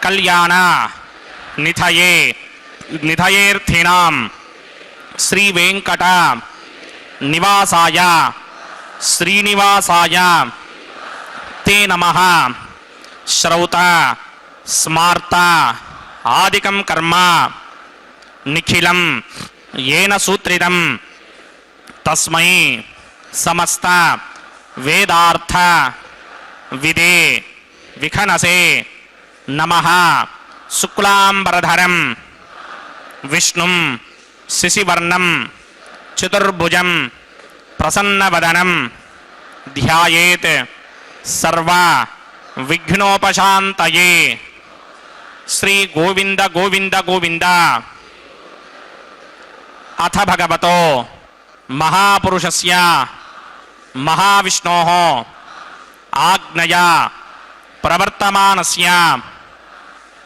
कल्याण निधये निधयेऽर्थिनां श्री वेंकट निवासाय श्रीनिवासाय ते नमः। श्रौत स्मार्त आदिकं कर्म निखिलं येन सूत्रितं तस्मै समस्त वेदार्थ विदे विखनसे नमः। शुक्लांबरधरं विष्णुं शिशिवर्णं चतुर्भुजं प्रसन्नवदनं ध्यायेत् सर्व विघ्नोपशान्तये। श्री गोविंद गोविंद गोविंद। अथ भगवतो महापुरुषस्य महाविष्णोः आज्ञया प्रवर्तमानस्य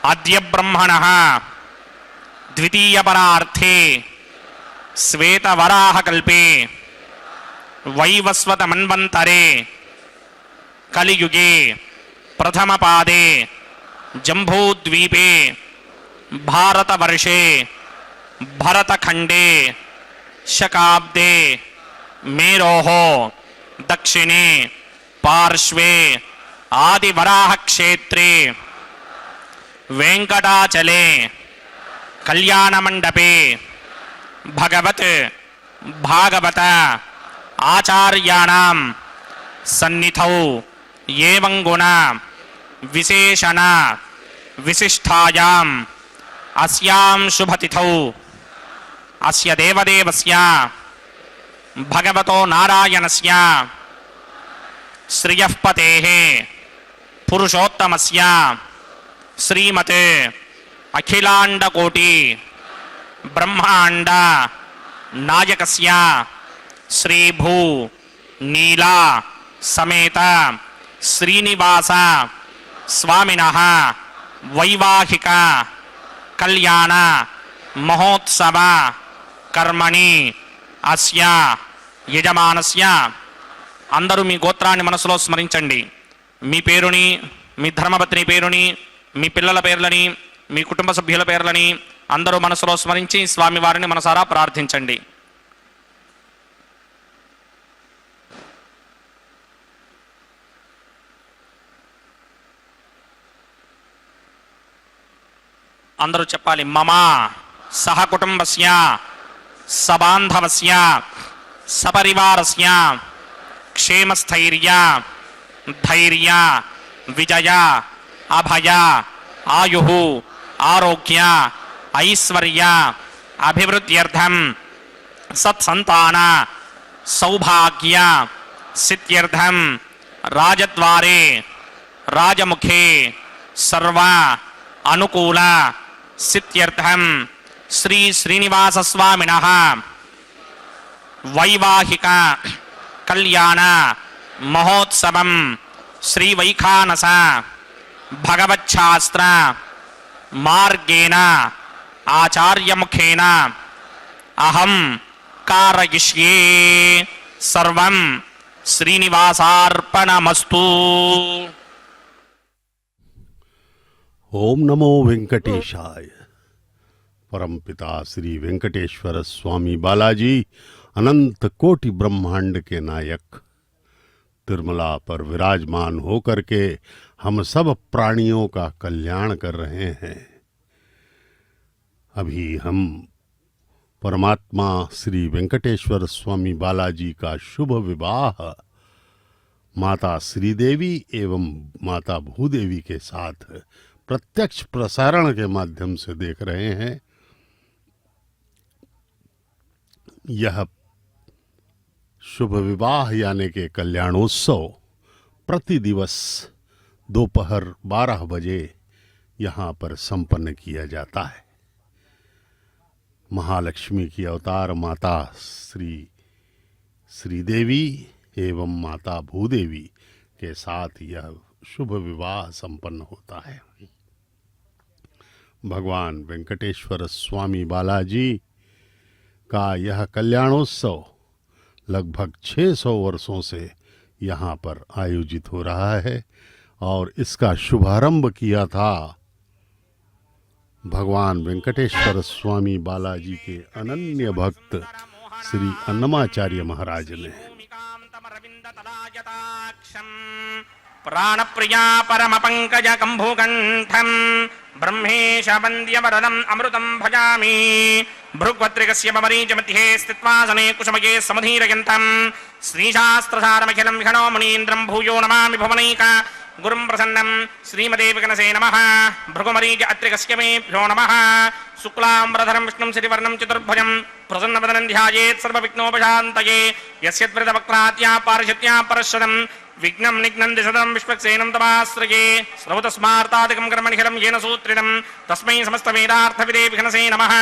अद्य ब्रह्मणः द्वितीयपरार्थे श्वेतवराहकल्पे वैवस्वतमन्वन्तरे कलियुगे प्रथमपादे जम्बूद्वीपे भारतवर्षे भरतखण्डे शकाब्दे मेरोः दक्षिणे पार्श्वे आदिवराहक्षेत्रे वेंकटाचले कल्याणमण्डपे भगवत भागवत आचार्याणां सन्निधौ एवं गुण विशेषण विशिष्टायाम् अस्यां शुभतिथौ अस्य देवदेवस्य भगवतो नारायणस्य श्रियःपतेः पुरुषोत्तमस्य श्रीमते अखिलाण्डकोटि ब्रह्माण्ड नायकस्य श्रीभू नीला समेत श्रीनिवास स्वामिनः वैवाहिक कल्याण महोत्सव कर्मणि अस्य यजमानस्य అందరూ మీ గోత్రాన్ని మనసులో స్మరించండి. మీ పేరుని, మీ ధర్మపత్ని పేరుని, మీ పిల్లల పేర్లని, మీ కుటుంబ సభ్యుల పేర్లని అందరూ మనసులో స్మరించి స్వామివారిని మనసారా ప్రార్థించండి. అందరూ చెప్పాలి. మమ సహ కుటుంబస్య సబాంధవస్య సపరివారస్య क्षेमस्थैर्य धैर्य विजय अभय आयुः आरोग्य ऐश्वर्य अभिवृद्ध्यर्थं सत्संतान सौभाग्य सिद्ध्यर्थं राजद्वारे राजमुखे सर्व अनुकूल सिद्ध्यर्थं श्री श्रीनिवास स्वामिनः वैवाहिक कल्याण महोत्सवं श्री वैखानस भगवच्छास्त्र मार्गेण आचार्य मुखेन अहं कारयिष्ये सर्वं श्रीनिवासार्पणमस्तु। ओम नमो वेंकटेशाय। परमपिता श्री वेंकटेश्वर स्वामी बालाजी अनंत कोटि ब्रह्मांड के नायक तिरुमला पर विराजमान होकर के हम सब प्राणियों का कल्याण कर रहे हैं। अभी हम परमात्मा श्री वेंकटेश्वर स्वामी बालाजी का शुभ विवाह माता श्रीदेवी एवं माता भूदेवी के साथ प्रत्यक्ष प्रसारण के माध्यम से देख रहे हैं। यह शुभ विवाह यानी के कल्याणोत्सव प्रति दिवस दोपहर 12 बजे यहाँ पर संपन्न किया जाता है। महालक्ष्मी की अवतार माता श्रीदेवी एवं माता भूदेवी के साथ यह शुभ विवाह संपन्न होता है। भगवान वेंकटेश्वर स्वामी बालाजी का यह कल्याणोत्सव लगभग 600 वर्षों से यहाँ पर आयोजित हो रहा है और इसका शुभारंभ किया था भगवान वेंकटेश्वर स्वामी बालाजी के अनन्य भक्त श्री अन्नमाचार्य महाराज ने प्राण प्रिया परम पंकज कंभुकंठम ब्रह्मेश वंद्य वरदम अमृतम भजामि भृग्वत्रिकस्य मरीच मध्ये स्थित्वा सने कुसुमये समधीरयन्तम् श्रीशास्त्रसारमखिलं विघ्नो मुनीन्द्रं भूयो नमामि भुवनैका गुरुं प्रसन्नं श्रीमते विघ्नसे नमः भृगुमरीच अत्रिकस्य मेभ्यो नमः शुक्लाम्बरधरं विष्णुं श्रीवर्णं चतुर्भुजं प्रसन्नवदनं ध्यायेत् सर्वविघ्नोपशान्तये यस्यद्वृतवक्त्रात्या पारिषत्या परश्वदं विघ्नं निघ्नं दिशतं विश्वक्सेनं तमाश्रये श्रवतस्मार्तादिकं कर्मनिखिलं येन सूत्रितं तस्मै समस्तवेदार्थविदे विघ्नसे नमः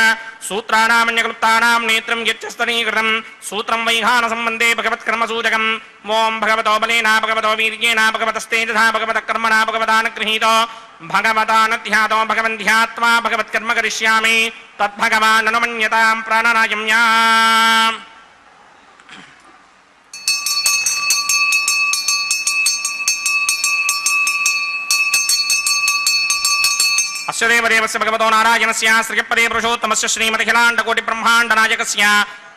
सूत्राणामन्यक्लुप्तानां नेत्रं यच्चस्तनीकृतं सूत्रं वैघानसम्बन्धे भगवत्कर्मसूचकम् ओं भगवतो बलेन भगवतो वीर्येण भगवतस्तेजसा भगवतः कर्मणा भगवतानुगृहीतो भगवतानध्यातो भगवन्ध्यात्वा भगवत्कर्म करिष्यामि तद्भगवान् अनुमन्यतां प्राणनायम्या अस्य देवदेवस्य भगवतो नारायणस्य श्रीपदे पुरुषोत्तमस्य श्रीमतिखिलाण्डकोटिब्रह्माण्डनायकस्य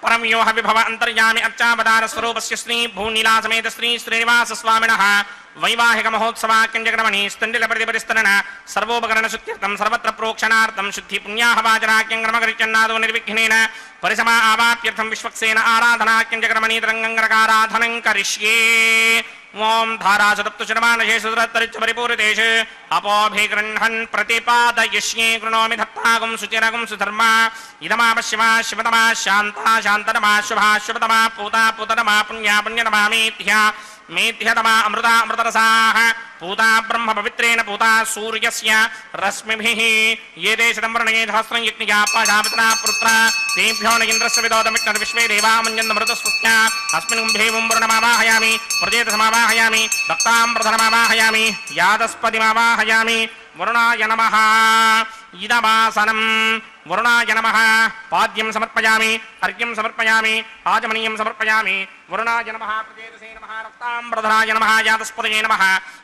परं यो विभव अन्तर्यामि अर्चावतारस्वरूपस्य श्री भूनीलासमेत श्री श्रीनिवासस्वामिनः वैवाहिक महोत्सवाक्यञ्जक्रमणि स्तण्डिलप्रतिपरिस्तरण सर्वोपकरणशुद्ध्यर्थं सर्वत्र प्रोक्षणार्थं शुद्धि पुण्याहवाचनाक्यङ्क्रमकरिचन्नादो निर्विघ्नेन परिसमा आवाप्यर्थं विश्वक्सेन आराधनाक्यञ्जक्रमणि तरङ्गङ्गरकाराधनं करिष्ये ओं धारासुतप्तुशरमानशे सुदरत्तरिच्च परिपूरितेष अपोभिगृह्णन् प्रतिपादयिष्ये कृणोमि धत्तागुं सुचिरगुं सुधर्मा इदमापश्यमा शिवतमा शान्ता शान्ततमा शुभा शुभतमा पूता पूततमा पुण्या पुण्यतमा मेध्यतमा अमृता अमृतरसाः पूता ब्रह्म पवित्रेण पूता सूर्यस्य रश्मिभिः ये देशतं वर्णये सहस्रं यज्ञया पाशापित्रा पुत्रा तेभ्यो न इन्द्रस्य विदोदमिट्नर्विश्वे देवा मञ्जन्तमृतस्वस्त्या अस्मिन् कुम्भे वुम्बुर्णमावाहयामि प्रजेतसमावाहयामि दत्ताम्रधरमावाहयामि यादस्पतिमावाहयामि वरुणाय नमः इदमासनं वरुणाय नमः पाद्यं समर्पयामि अर्घ्यं समर्पयामि आचमनीयं समर्पयामि वरुणाय नमः प्रजेतसे नमः रक्ताम्बरधराय नमः यादस्पतये नमः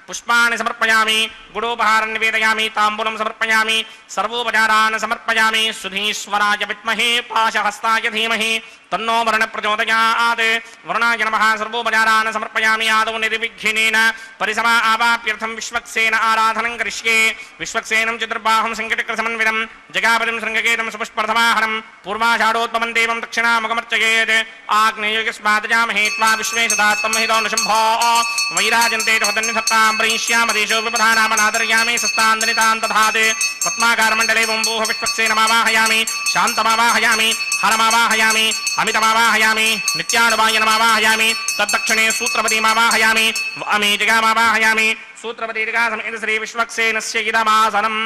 पुष्पाणि समर्पयामि गुडोपहारं निवेदयामि ताम्बूलं समर्पयामि सर्वोपचारान् समर्पयामि सुधीश्वराय विद्महे पाशहस्ताय धीमहि तन्नो वरुण प्रचोदयात् वरुणाय नमः सर्वोपचारान् समर्पयामि आदौ निर्विघ्नेन परिसमा आवाप्यर्थं विश्वक्सेन आराधनं करिष्ये विश्वक्सेनं चतुर्बाहुं सङ्कटकृतसमन्वितं जगापतिं शृङ्गकेतं सुपुष्पर्थमाहनं पूर्वाषाढोत्तमं देवं दक्षिणामुखमर्चयेत् आग्नेयोगस्मादजामहे त्वा विश्वे सदात्तं महितो नशम्भो वैराजन्ते धन्यसत्तां प्रयिष्यामदेशो विपधानामनादर्यामि सस्तान्दनितां दधात् पद्माकारमण्डले वुम्बूह विश्वक्सेनमावाहयामि शान्तमावाहयामि हरमावाहयामि अमितमावाहयामि नित्यानुवायनमावाहयामि तद्दक्षिणे सूत्रपतिमावाहयामि अमे जगामावाहयामि सूत्रपतिर्गासमेत श्री विश्वक्सेनस्य इदमासनम्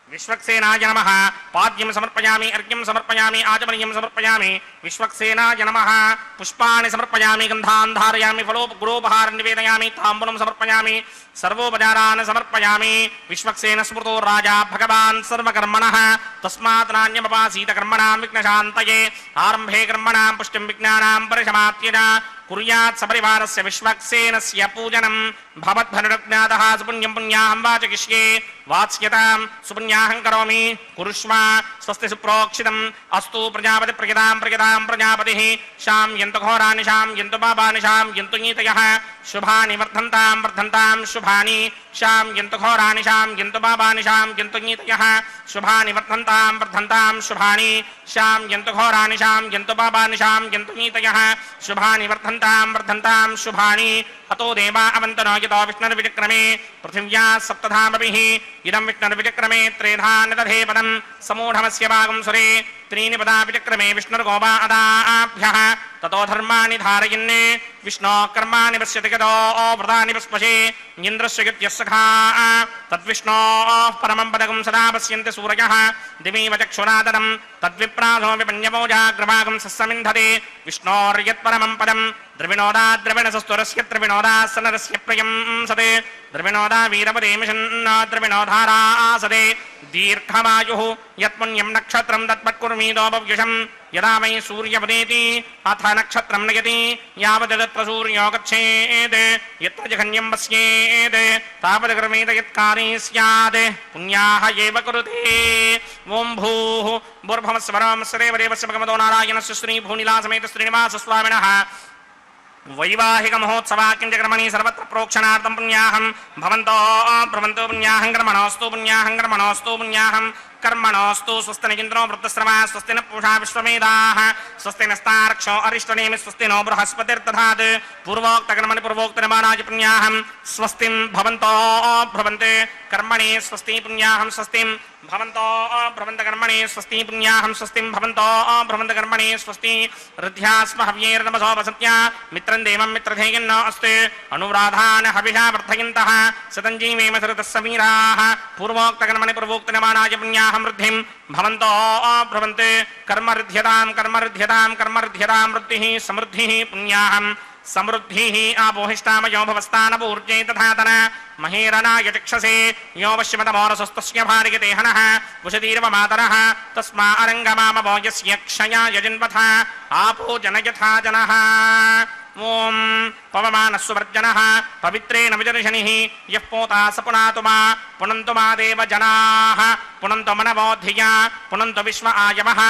विश्वक्सेनाय नमः पाद्यं समर्पयामि अर्घ्यं समर्पयामि आचमनीयं समर्पयामि विश्वक्सेनाय नमः पुष्पाणि समर्पयामि गन्धान् धारयामि फलोपहारं निवेदयामि ताम्बूलं समर्पयामि सर्वोपचारान् समर्पयामि विश्वक्सेन स्मृतो राजा भगवान् सर्वकर्मणः तस्मात् नान्यमपासीत कर्मणां विघ्नशान्तये आरम्भे कर्मणां पुष्टिं विघ्नानां परिसमाप्त्येन कुर्यात् सपरिवारस्य विश्वक्सेनस्य पूजनं भवद्भनुरज्ञातः सुपुण्यं पुण्याहं वाचयिष्ये वाच्यतां सुपुण्याहं करोमि कुरुष्व स्वस्ति सुप्रोक्षितम् अस्तु प्रजापति प्रजतां प्रजापतिः शां यन्तु घोराणि शां यन्तु पापानि शां यन्तु नीतयः शुभानि वर्धन्तां शुभानि शां यन्तु घोराणि शां यन्तु पापानि शां यन्तु नीतयः शुभानि वर्धन्तां शुभानि शां यन्तु घोराणि शां यन्तु पापानि शां यन्तु नीतयः शुभानि वर्धन्तां शुभानि अतो देवा अवन्तनो यतो विष्णुर्विचक्रमे पृथिव्या सप्तधामभिः इदं विष्णुर्विचक्रमे त्रेधा निदधे पदं समूढमस्य भागं सुरे त्रीणि पदा विचक्रमे विष्णुर्गोपा अदाभ्यः ततो धर्माणि धारयन् विष्णोः कर्माणि पश्यति गतो व्रतानि पुष्पशे इन्द्रस्य युत्यस्सखा तद्विष्णोः परमं पदकं सदा पश्यन्ति सूरयः दिवीव चक्षुरादनं तद्विप्रासो विपन्यमोजाग्रभागं सस्समिन्धते विष्णोर्यत्परमं पदं द्रविणोदा द्रविणसस्तुरस्य द्रविणोदासनरस्य प्रियं सदे द्रविणोदा वीरपदे मिषन्न द्रविणोधारासदे दीर्घमायुः यत्पुण्यं नक्षत्रं तत्पत्कुर्मीदोपव्युषं यदा वै सूर्यपदेति अथ नक्षत्रं नयति यावदत्र सूर्यो गच्छेत् यत्र जघन्यं पश्येत् तावदकर्मेत यत्कार्ये स्यात् पुण्याः एव कुरुते ॐ भूः भूर्भुवस्वरं सदेवदेवस्य भगवतो नारायणस्य श्रीभूनिलासमेत श्रीनिवासस्वामिनः वैवाहिक महोत्सवा किंचक्रमणि सर्वत्र प्रोक्षणार्थं पुण्याहं भवन्तो भ्रमन्तो पुण्याहं कर्मणोऽस्तु पुण्याहं कर्मणोऽस्तु पुण्याहं कर्मणोऽस्तु स्वस्ति न इन्द्रो वृद्धश्रवा स्वस्ति न पूषा विश्वमेधाः स्वस्ति नस्तार्क्ष्यो अरिष्टनेमि स्वस्ति नो बृहस्पतिर्दधात् पूर्वोक्तकर्मणि पूर्वोक्तनिर्माणाय पुण्याहं स्वस्तिं भवन्तो भ्रमन्ते कर्मणि स्वस्ति पुण्याहं स्वस्तिं भवन्तो भ्रमन्तकर्मणि स्वस्ति पुण्याहं स्वस्तिं भवन्तो भ्रमन्तकर्मणि स्वस्ति ऋद्ध्यास्म हव्यैर्नमसोपसत्या मित्रं देवं मित्रधेयन्न अस्ति अनुराधान् हविषा वर्धयन्तः सतञ्जीवेम सरितस्य वीराः पूर्वोक्तकर्मणि पूर्वोक्तनिर्माणाय पुण्याहं वृद्धिं भवन्तो भ्रमन्ते कर्मऋध्यतां कर्मऋध्यतां कर्मऋध्यतां वृद्धिः समृद्धिः पुण्याहं समृद्धिः आपोहिष्टामयो भवस्तानपूर्जे तथातन महेरनाय चक्षसे यो वश्यमतमोरसस्तस्य भार्यते हनः वुषतीर्व मातरः तस्मा अरङ्गमामवो यस्य क्षयाय जन्मथा आपो जनयथा जनः ओं पवमानस्वर्जनः पवित्रेण विदर्शनिः यः पोता स पुनातु मा पुनन्तु मा देव जनाः पुनन्तु मनवोधिया पुनन्तु विश्व आयवः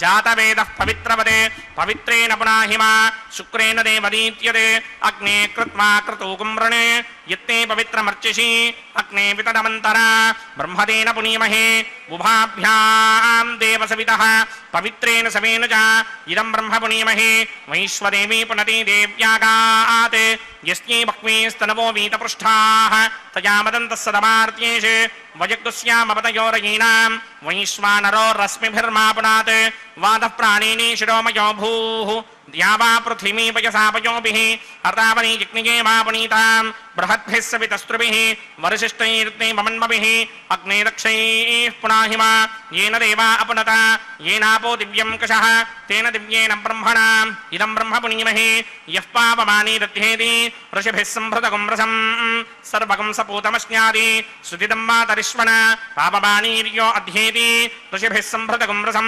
जातवेदः पवित्रवदे पवित्रेण पुनाहि मा शुक्रेण देवदीत्यते अग्ने कृत्वा क्रतुकुम्रणे यत्ते पवित्रमर्चिषि अग्ने वितडमन्तरा ब्रह्मदेन पुनीमहे उभाभ्यां देवसवितः पवित्रेण सवेन च इदं ब्रह्म पुनीमहे वैश्वदेवी पुनति देव्यागात् यस्यै बह्वीस्तनवो वीतपृष्ठाः तया मदन्तः सदमार्त्येषु वजग्दुस्यामपतयोरयीणां वैश्वानरो रश्मिभिर्मा पुनात् वादः प्राणिनी शिरोमयो भूः द्यावा पृथिवी पयसापयोभिः हर्तावनी यज्ञे मा पुनीतां बृहद्भिः सवितस्त्रुभिः वरिशिष्टैर्देवमन्मभिः अग्ने दक्षैः पुनाहि मा येन देवा अपनता येनापो दिव्यं कषः तेन दिव्येन ब्रह्मणाम् इदं ब्रह्म पुनीमहे यः पापमानी दध्येति ऋषिभिः सम्भृतगुं रसं सर्वगं सपूतमश्नादि सुदिदं मातरिश्वन पापमानीर्यो अध्येति ऋषिभिः सम्भृतगुं रसं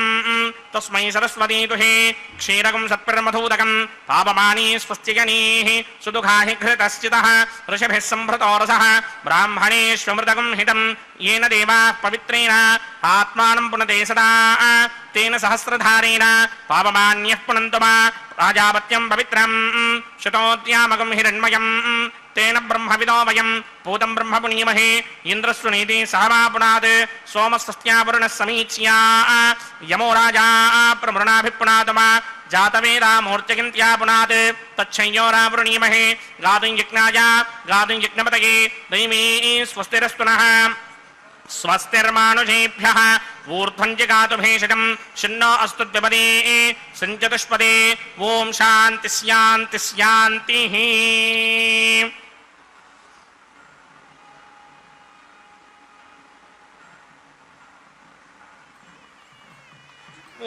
तस्मै सरस्वती दुहे क्षीरगं सत्पिर्मधूदकं पापमानी स्वस्त्यजनीः सुदुःखाहि घृतश्चितः ऋषिभिः सम्भृतो रसः ब्राह्मणेष्वमृतगं हितं येन देवाः पवित्रेण आत्मानं पुनते सदा तेन सहस्रधारेण पापमान्यः पुनन्तु मा प्राजापत्यं पवित्रं शतोद्यामकं हिरण्मयं तेन ब्रह्मविदो वयं पूतं ब्रह्म पुनीमहे इन्द्रस्वनीति सहमा पुनात् सोमस्वस्त्यावरुणः समीच्या यमो राजा प्रमृणाभिपुनात् मा जातवेदामूर्त्यगिन्त्या पुनात् तच्छयोरावृणीमहे गातुं यज्ञाय गातुं यज्ञपतये दैवी स्वस्तिरस्तु नः स्वस्तिर्मानुषेभ्यः ऊर्ध्वं जगातु भेषजं शन्नो अस्तु द्विपदे सञ्चतुष्पदे ॐ शान्ति शान्ति शान्तिः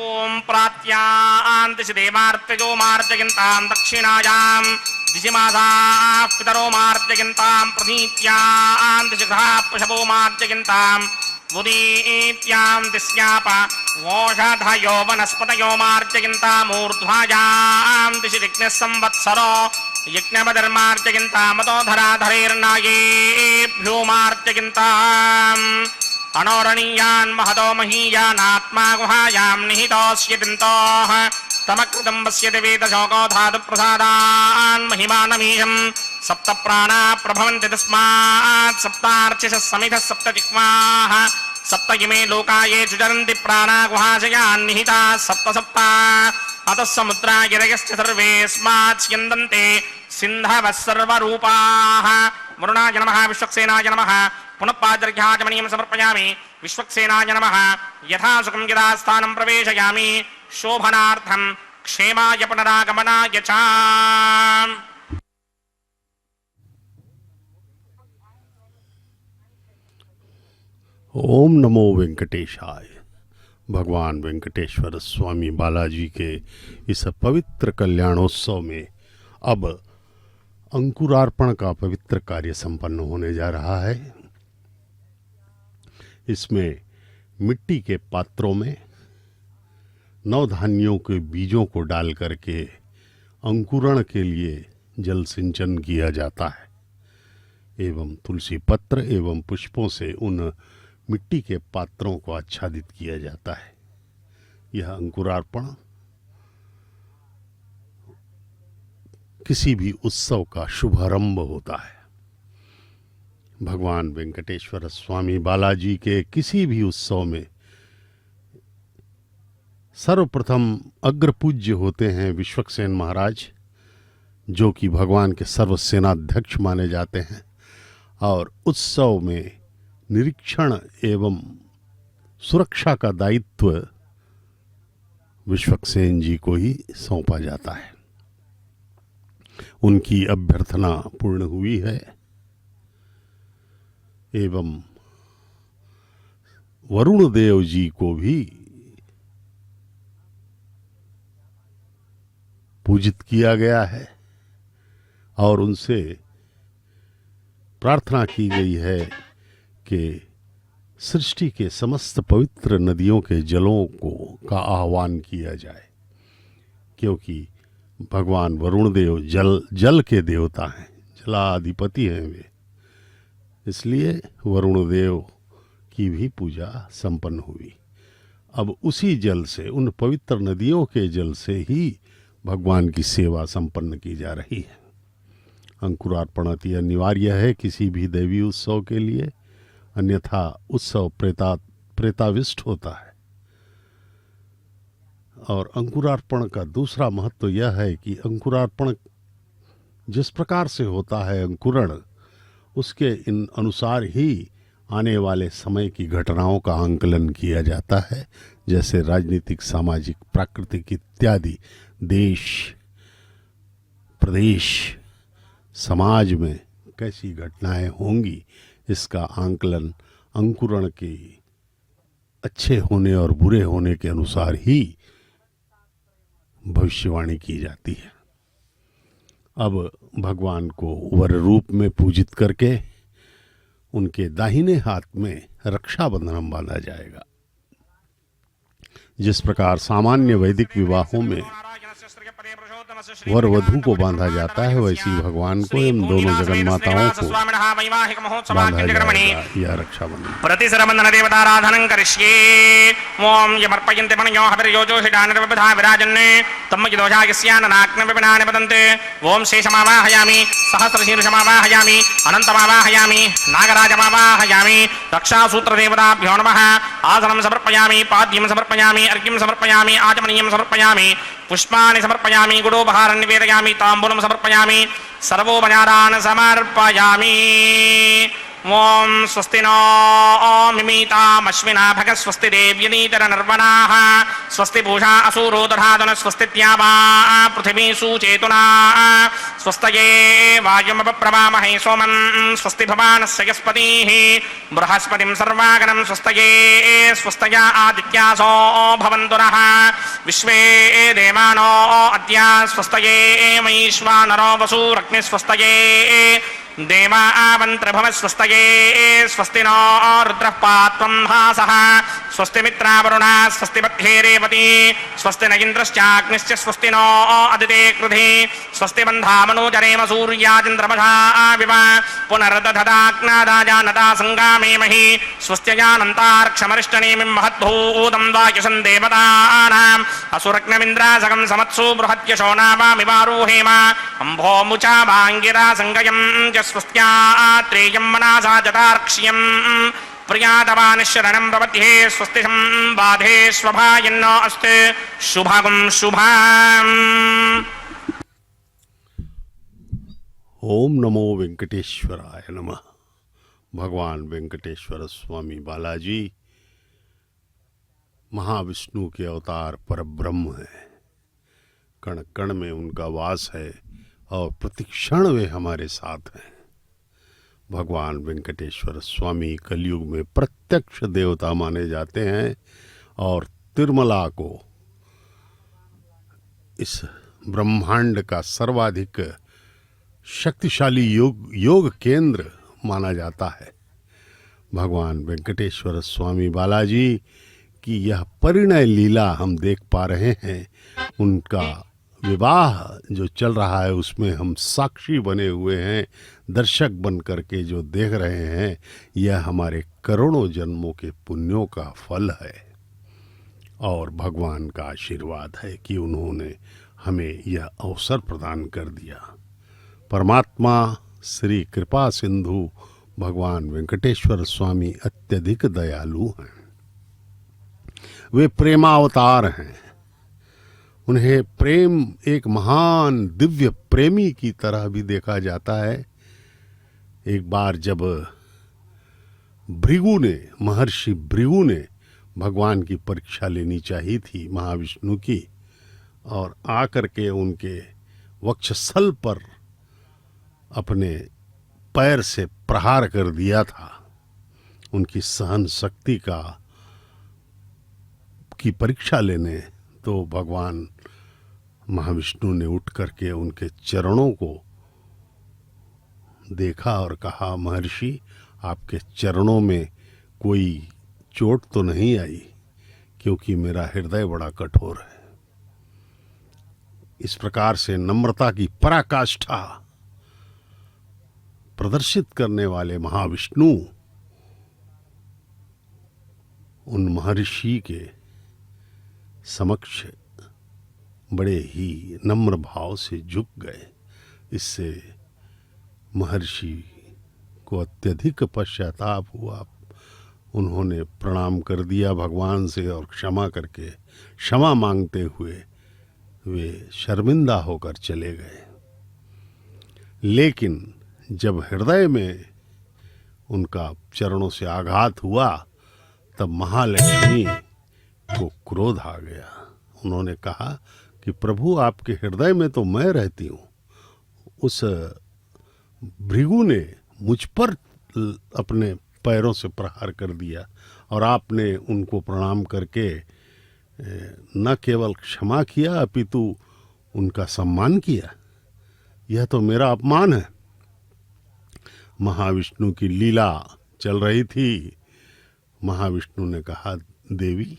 ओम प्रात्यान्तिषि देवार्त्यजो मार्जयन्तां दक्षिणायां दिशिमासाः पितरो मार्जयन्तां प्रतीत्यान्तिषि घ्राः पशवो मार्जयन्तां उदीत्यां दिश्याप ओषधयो वनस्पतयो मार्जयन्तामूर्ध्वायां दिशि यज्ञः संवत्सरो यज्ञपतिर्मार्जयन्तामतोधराधरेर्नायेभ्यो मार्जयन्ताम् अनोरणीयान् महतो महीयानात्मा गुहायां निहितोऽस्य तिन्तोः तमकृतं पश्यति वेदशोको धातुप्रसादान् महिमानमीशं सप्त प्राणा प्रभवन्ति तस्मात् सप्तार्चिषः समिधः सप्त जिह्वाः सप्त इमे लोकाये चुचरन्ति प्राणा गुहाशयान् निहिताः सप्त सप्त अतः समुद्रा गिरयश्च सर्वेऽस्मात् स्यन्दन्ते सिन्धवः सर्वरूपाः वरुणाय नमः विश्वक्सेनाय नमः पुनः पादर्घ्याचमनीयं समर्पयामि विश्वक्सेनाय नमः यथा सुखं यदा स्थानं प्रवेशयामि शोभनार्थं क्षेमाय पुनरागमनाय च ओम नमो वेंकटेशाय। भगवान वेंकटेश्वर स्वामी बालाजी के इस पवित्र कल्याणोत्सव में अब अंकुरार्पण का पवित्र कार्य संपन्न होने जा रहा है। इसमें मिट्टी के पात्रों में नवधान्यों के बीजों को डाल करके अंकुरण के लिए जल सिंचन किया जाता है एवं तुलसी पत्र एवं पुष्पों से उन मिट्टी के पात्रों को आच्छादित किया जाता है। यह अंकुरार्पण किसी भी उत्सव का शुभारंभ होता है। भगवान वेंकटेश्वर स्वामी बालाजी के किसी भी उत्सव में सर्वप्रथम अग्रपूज्य होते हैं विश्वक्सेन महाराज, जो कि भगवान के सर्वसेनाध्यक्ष माने जाते हैं, और उत्सव में निरीक्षण एवं सुरक्षा का दायित्व विश्वक्सेन जी को ही सौंपा जाता है। उनकी अभ्यर्थना पूर्ण हुई है एवं वरुण देव जी को भी पूजित किया गया है और उनसे प्रार्थना की गई है कि सृष्टि के समस्त पवित्र नदियों के जलों का आह्वान किया जाए, क्योंकि भगवान वरुण देव जल के देवता हैं, जलाधिपति हैं वे। इसलिए वरुण देव की भी पूजा संपन्न हुई। अब उसी जल से, उन पवित्र नदियों के जल से ही भगवान की सेवा संपन्न की जा रही है। अंकुरार्पण अति अनिवार्य है किसी भी देवी उत्सव के लिए, अन्यथा उत्सव प्रेताविष्ट होता है। और अंकुरार्पण का दूसरा महत्व यह है कि अंकुरार्पण जिस प्रकार से होता है अंकुरण, उसके इन अनुसार ही आने वाले समय की घटनाओं का आंकलन किया जाता है, जैसे राजनीतिक, सामाजिक, प्राकृतिक इत्यादि देश, प्रदेश, समाज में कैसी घटनाएं होंगी, इसका आंकलन अंकुरण के अच्छे होने और बुरे होने के अनुसार ही भविष्यवाणी की जाती है। अब भगवान को वर रूप में पूजित करके उनके दाहिने हाथ में रक्षाबंधन बांधा जाएगा। जिस प्रकार सामान्य वैदिक विवाहों में वर वधू को बांधा जाता है, वैसी भगवान को इन दोनों जगन्माताओं को बांधा जाएगा। यह रक्षाबंधन। प्रतिसरबंधन देवताराधनं करिष्ये। ओम यमर्पयन्ते मनयो हविर्योजो हिडानर्वधा विराजन्ने तम्मजिदोषायस्याननाग्न विपिनानि वदन्ते। ओम शेषमावाहयामि, सहस्रशीर्षमावाहयामि, अनन्तमावाहयामि, नागराजमावाहयामि। रक्षासूत्रदेवताभ्यो नमः। आसनं समर्पयामि, पाद्यं समर्पयामि, अर्घ्यं समर्पयामि, आचमनीयं समर्पयामि, पुष्पाणि समर्पयामि, गुडोपहारं निवेदयामि, ताम्बूलं समर्पयामि, सर्वोपचारान् समर्पयामि। ओम स्वस्ति नो मिमीतामश्विना भगः स्वस्ति देव्यनीतरनर्वणाः स्वस्ति पूषा असुरो दधातुनः स्वस्तित्यावा पृथिवी सुचेतुना स्वस्तये वायुमपप्रवामहे सोमं स्वस्ति भवानस्य यस्पतिः बृहस्पतिं सर्वागणं स्वस्तये स्वस्तया आदित्यासो भवन्तु नः विश्वे देवानो अद्य स्वस्तये वैश्वानरो वसुरग्निः स्वस्तये देवा आवन्त्रभव स्वस्तये स्वस्ति नो रुद्रः पात्वं हासः स्वस्ति मित्रावरुणा स्वस्ति बध्ये रेवती स्वस्ति न इन्द्रश्चाग्निश्च स्वस्ति नो अदिते कृधि स्वस्ति बन्धामनोजरेम सूर्याचन्द्रमसा विव पुनर्दधदाग्नादाजानता सङ्गामेमहि स्वस्त्यजानन्तार्क्षमरिष्टनेमिं महद्भूतं वायुसं देवतानाम् असुरग्नमिन्द्रासगं समत्सु बृहत्यशो नावामिवारोहेम अम्भोमुचा वाङ्गिरा सङ्गयं स्वस्त्यात्रेयं मनासा जतार्क्ष्यं प्रियातवानिशरणं प्रपद्ये स्वस्ति संबाधे स्वभायन्नो अस्ते शुभगं शुभाम्। ओम नमो वेंकटेश्वराय नमः। भगवान वेंकटेश्वर स्वामी बालाजी महाविष्णु के अवतार परब्रह्म है। कण कण में उनका वास है और प्रतिक्षण वे हमारे साथ हैं। भगवान वेंकटेश्वर स्वामी कलयुग में प्रत्यक्ष देवता माने जाते हैं और तिरुमला को, इस ब्रह्मांड का सर्वाधिक शक्तिशाली योग केंद्र माना जाता है। भगवान वेंकटेश्वर स्वामी बालाजी की यह परिणय लीला हम देख पा रहे हैं। उनका विवाह जो चल रहा है उसमें हम साक्षी बने हुए हैं, दर्शक बन करके जो देख रहे हैं। यह हमारे करोड़ों जन्मों के पुण्यों का फल है और भगवान का आशीर्वाद है कि उन्होंने हमें यह अवसर प्रदान कर दिया। परमात्मा श्री कृपा सिंधु भगवान वेंकटेश्वर स्वामी अत्यधिक दयालु हैं। वे प्रेमावतार हैं। उन्हें प्रेम एक महान दिव्य प्रेमी की तरह भी देखा जाता है। एक बार जब महर्षि भृगु ने भगवान की परीक्षा लेनी चाहिए थी महाविष्णु की, और आकर के उनके वक्षस्थल पर अपने पैर से प्रहार कर दिया था, उनकी सहन शक्ति की परीक्षा लेने, तो भगवान महाविष्णु ने उठ करके उनके चरणों को देखा और कहा, महर्षि आपके चरणों में कोई चोट तो नहीं आई, क्योंकि मेरा हृदय बड़ा कठोर है। इस प्रकार से नम्रता की पराकाष्ठा प्रदर्शित करने वाले महाविष्णु उन महर्षि के समक्ष बड़े ही नम्र भाव से झुक गए। इससे महर्षि को अत्यधिक पश्चाताप हुआ। उन्होंने प्रणाम कर दिया भगवान से और क्षमा मांगते हुए वे शर्मिंदा होकर चले गए। लेकिन जब हृदय में उनका चरणों से आघात हुआ, तब महालक्ष्मी को क्रोध आ गया। उन्होंने कहा कि प्रभु आपके हृदय में तो मैं रहती हूँ। उस भृगु ने मुझ पर अपने पैरों से प्रहार कर दिया और आपने उनको प्रणाम करके न केवल क्षमा किया अपितु उनका सम्मान किया। यह तो मेरा अपमान है। महाविष्णु की लीला चल रही थी। महाविष्णु ने कहा, देवी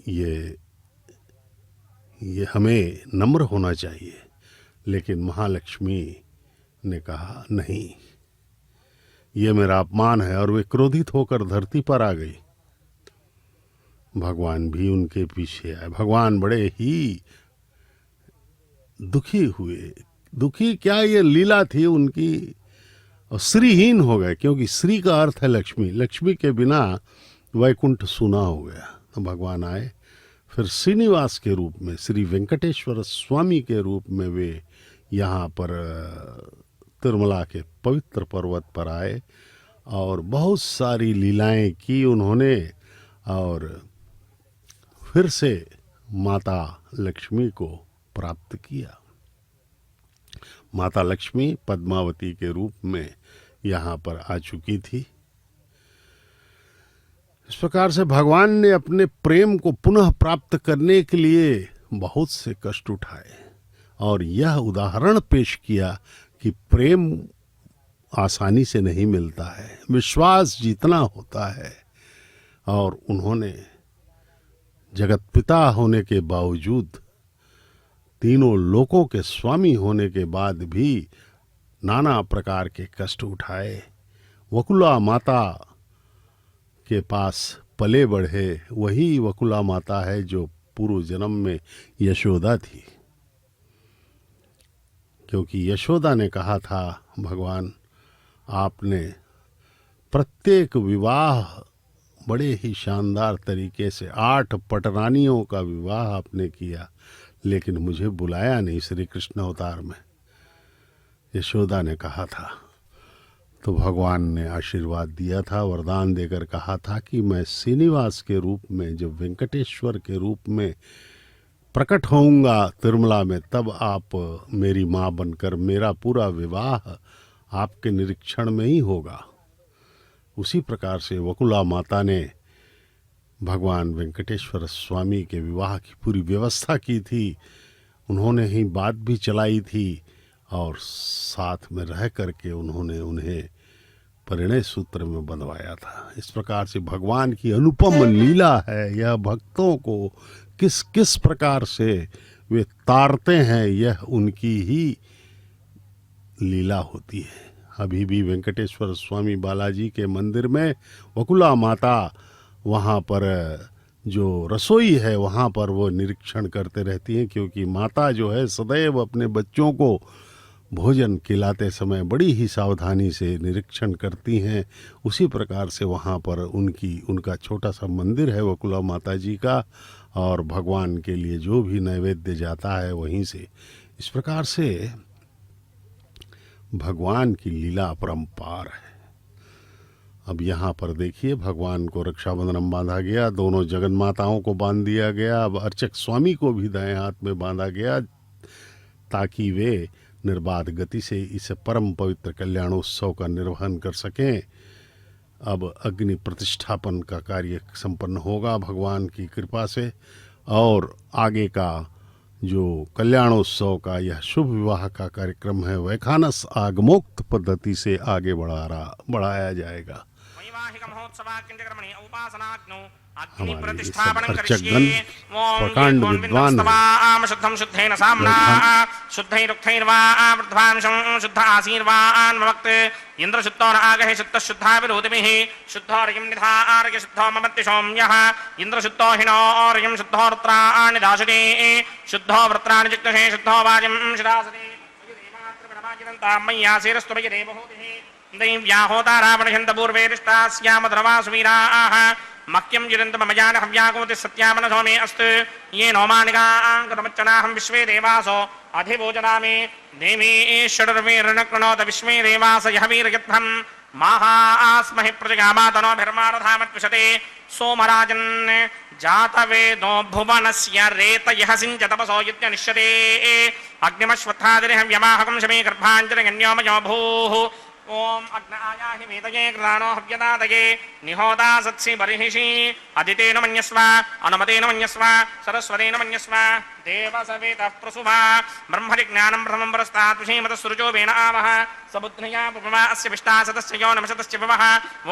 ये हमें नम्र होना चाहिए। लेकिन महालक्ष्मी ने कहा, नहीं, ये मेरा अपमान है, और वे क्रोधित होकर धरती पर आ गई। भगवान भी उनके पीछे आए। भगवान बड़े ही दुखी हुए। दुखी क्या, ये लीला थी उनकी, और श्रीहीन हो गए, क्योंकि श्री का अर्थ है लक्ष्मी। लक्ष्मी के बिना वैकुंठ सूना हो गया। तो भगवान आए, फिर श्रीनिवास के रूप में, श्री वेंकटेश्वर स्वामी के रूप में वे यहाँ पर तिरुमला के पवित्र पर्वत पर आए और बहुत सारी लीलाएं की उन्होंने, और फिर से माता लक्ष्मी को प्राप्त किया। माता लक्ष्मी पद्मावती के रूप में यहाँ पर आ चुकी थी। इस प्रकार से भगवान ने अपने प्रेम को पुनः प्राप्त करने के लिए बहुत से कष्ट उठाए और यह उदाहरण पेश किया कि प्रेम आसानी से नहीं मिलता है, विश्वास जीतना होता है। और उन्होंने जगत पिता होने के बावजूद, तीनों लोकों के स्वामी होने के बाद भी नाना प्रकार के कष्ट उठाए। वकुला माता के पास पले बढ़े, वही वकुला माता है जो पूर्व जन्म में यशोदा थी। क्योंकि यशोदा ने कहा था, भगवान आपने प्रत्येक विवाह बड़े ही शानदार तरीके से 8 पटरानियों का विवाह आपने किया, लेकिन मुझे बुलाया नहीं श्री कृष्ण अवतार में। यशोदा ने कहा था। तो भगवान ने आशीर्वाद दिया था, वरदान देकर कहा था कि मैं श्रीनिवास के रूप में, जब वेंकटेश्वर के रूप में प्रकट होऊंगा तिरुमला में, तब आप मेरी माँ बनकर मेरा पूरा विवाह आपके निरीक्षण में ही होगा। उसी प्रकार से वकुला माता ने भगवान वेंकटेश्वर स्वामी के विवाह की पूरी व्यवस्था की थी उन्होंने ही बात भी चलाई थी और साथ में रह करके उन्होंने उन्हें परिणय सूत्र में बंधवाया था। इस प्रकार से भगवान की अनुपम लीला है। यह भक्तों को किस किस प्रकार से वे तारते हैं, यह उनकी ही लीला होती है। अभी भी वेंकटेश्वर स्वामी बालाजी के मंदिर में वकुला माता वहाँ पर जो रसोई है वहाँ पर वो निरीक्षण करते रहती हैं, क्योंकि माता जो है सदैव अपने बच्चों को भोजन खिलाते समय बड़ी ही सावधानी से निरीक्षण करती हैं। उसी प्रकार से वहाँ पर उनका छोटा सा मंदिर है वकुला माता जी का, और भगवान के लिए जो भी नैवेद्य जाता है वहीं से। इस प्रकार से भगवान की लीला अपरंपार है। अब यहाँ पर देखिए भगवान को रक्षाबंधन बांधा गया, दोनों जगन माताओं को बांध दिया गया। अब अर्चक स्वामी को भी दाएं हाथ में बांधा गया ताकि वे निर्बाध गति से इस परम पवित्र कल्याणोत्सव का निर्वहन कर सकें। अब अग्नि प्रतिष्ठापन का कार्य संपन्न होगा भगवान की कृपा से, और आगे का जो कल्याणोत्सव का यह शुभ विवाह का कार्यक्रम है वैखानस आगमोक्त पद्धति से आगे बढ़ाया जाएगा। वैवाहिक महोत्सवाक्यंतकर्मणि उपासनाग्नौ अग्नि हमारे प्रतिष्ठापनं सब करिष्ये। अर्चकगण ओम प्रकांड विद्वान विद्वान शुद्धं शुद्धेन साम्ना शुद्धैरुक्थैर्वा वृद्धांशं शुद्ध आशीर्वान् वक्त इंद्र शुद्धो न आगहे शुद्ध शुद्धा विरोधिभिः शुद्धोर्यं निधार्य शुद्धो ममत्ति सौम्यः इंद्र शुद्धो हिनोर्यं शुद्धो रुद्राणि दाशते शुद्धो वृत्राणि जिग्नषे शुद्धो वाजं शिरासते मय्यासेरस्तु मयि देवहूतिः दैव्याहोता रावणशन्तपूर्वेरिष्टास्यामधर्वासुवीराः मह्यं जिरन्तमजान हव्यागोति सत्यामन सौमे अस्तु ये नौमानिकाङ्कतमच्चनाहं विश्वे देवासो अधिभोजनामि देवी षडर्वेर्णकृणोत विश्वे देवास यः वीरयध्वं माहास्महि प्रजगामातनोभिर्मारधामत्विशते सोमराजन् जातवेदो भुवनस्य रेतयः सिञ्च तपसो यज्ञनिष्यते अग्निमश्वत्थादिर्हव्यमाहकं शमे गर्भाञ्जनगण्योमयो भूः ओम अग्न आयाहि वेदये कृतानो हव्यदादये निहोदा सत्सि बर्हिषि अदितेन मन्यस्व अनुमतेन मन्यस्व सरस्वतेन मन्यस्व देवसवेतः प्रसुभा ब्रह्मजिज्ञानं ब्रह्मं परस्तात् विषीमतः वेन आवह सबुद्ध्या पुपमा अस्य विष्टा सतस्य यो नमशतस्य विवः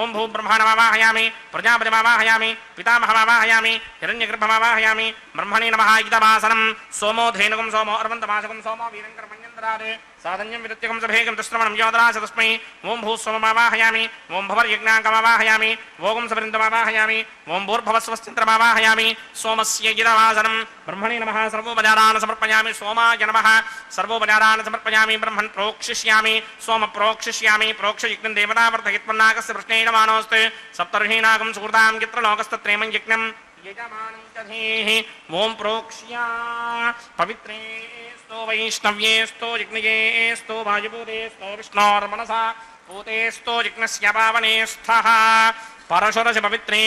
ओं भूब्रह्माणमावाहयामि प्रजापतिमावाहयामि पितामहमावाहयामि हिरण्यगर्भमावाहयामि ब्रह्मणे नमः इदमासनं सोमो धेनुकं सोमो अर्वन्तमाशकं सोमो वीरङ्कर्मण्यन्द्रात् साधन्यं विदत्यकं सभेगं तस्त्रमणं योदराश तस्मै ओं भूस्वमावाहयामि ओं भवर्यज्ञाङ्कमावाहयामि भोगं सवृन्दमावाहयामि ओं भूर्भवस्वस्तिन्द्रमावाहयामि सोमस्य इदमासनं ब्रह्मणे नमः सर्वोपचारान् समर्पयामि सोमाय नमः सर्वोपचारान् समर्पयामि ब्रह्मन् प्रोक्षिष्यामि सोम प्रोक्षिष्यामि प्रोक्षयज्ञं देवतावर्धयित्वन्नाकस्य प्रश्नेन मानोऽस्ति सप्तर्षीणागं सुकृतां यत्र लोकस्तत्रेमं यज्ञं यजमानं च धीः ओं प्रोक्ष्या पवित्रे स्तो वैष्णव्ये स्तो यज्ञये स्तो वायुभूते स्तो विष्णोर्मनसा भूते स्तो यज्ञस्य पावने स्थः परशुरस पवित्रे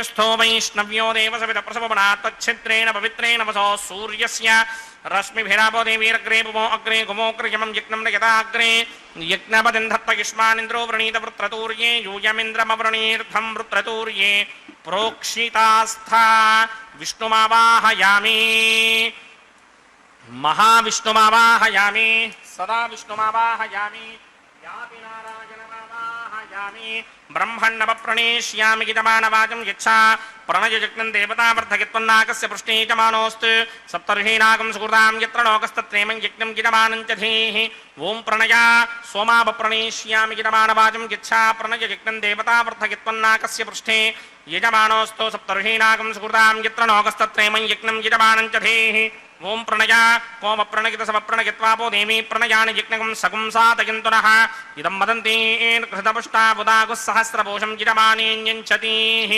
स्थो वैष्णव्यो देवसवितप्रसवनात् तच्छिद्रेण पवित्रेण वसो सूर्यस्य रश्मिभिरापो देवीरग्रे पुमो अग्रे गुमोग्रयमं यज्ञं नयताग्रे यज्ञपतिं धत्तयुष्मानिन्द्रो वृणीत वृत्रतूर्ये यूयमिन्द्रमवृणीर्धं वृत्रतूर्ये प्रोक्षितास्था विष्णुमावाहयामि महाविष्णुमावाहयामि सदा विष्णुमावाहयामि याति नारायणमावाहयामि ब्रह्मण्णवप्रणेष्यामि गीतमानवाचं यच्छा प्रणयजज्ञं देवतावर्धयित्वन्नाकस्य पृष्ठे च मानोऽस्तु सप्तर्षीणागं सुकृतां यत्र लोकस्तत्रेमं यज्ञं गीतमानं च धीः ओं प्रणया सोमावप्रणेष्यामि गीतमानवाचं यच्छा प्रणयजज्ञं देवतावर्धयित्वन्नाकस्य पृष्ठे यजमानोऽस्तु सप्तर्षीणागं सुकृतां यत्र लोकस्तत्रेमं यज्ञं गीतमानं च धीः ओं प्रणया कोमप्रणगितसमप्रणगित्वापो देवी प्रणयानि यज्ञकं सगुंसातयन्तुनः इदं वदन्ति कृतपुष्टा बुधागुः सहस्रपोषं जितमानीञ्यञ्चतीः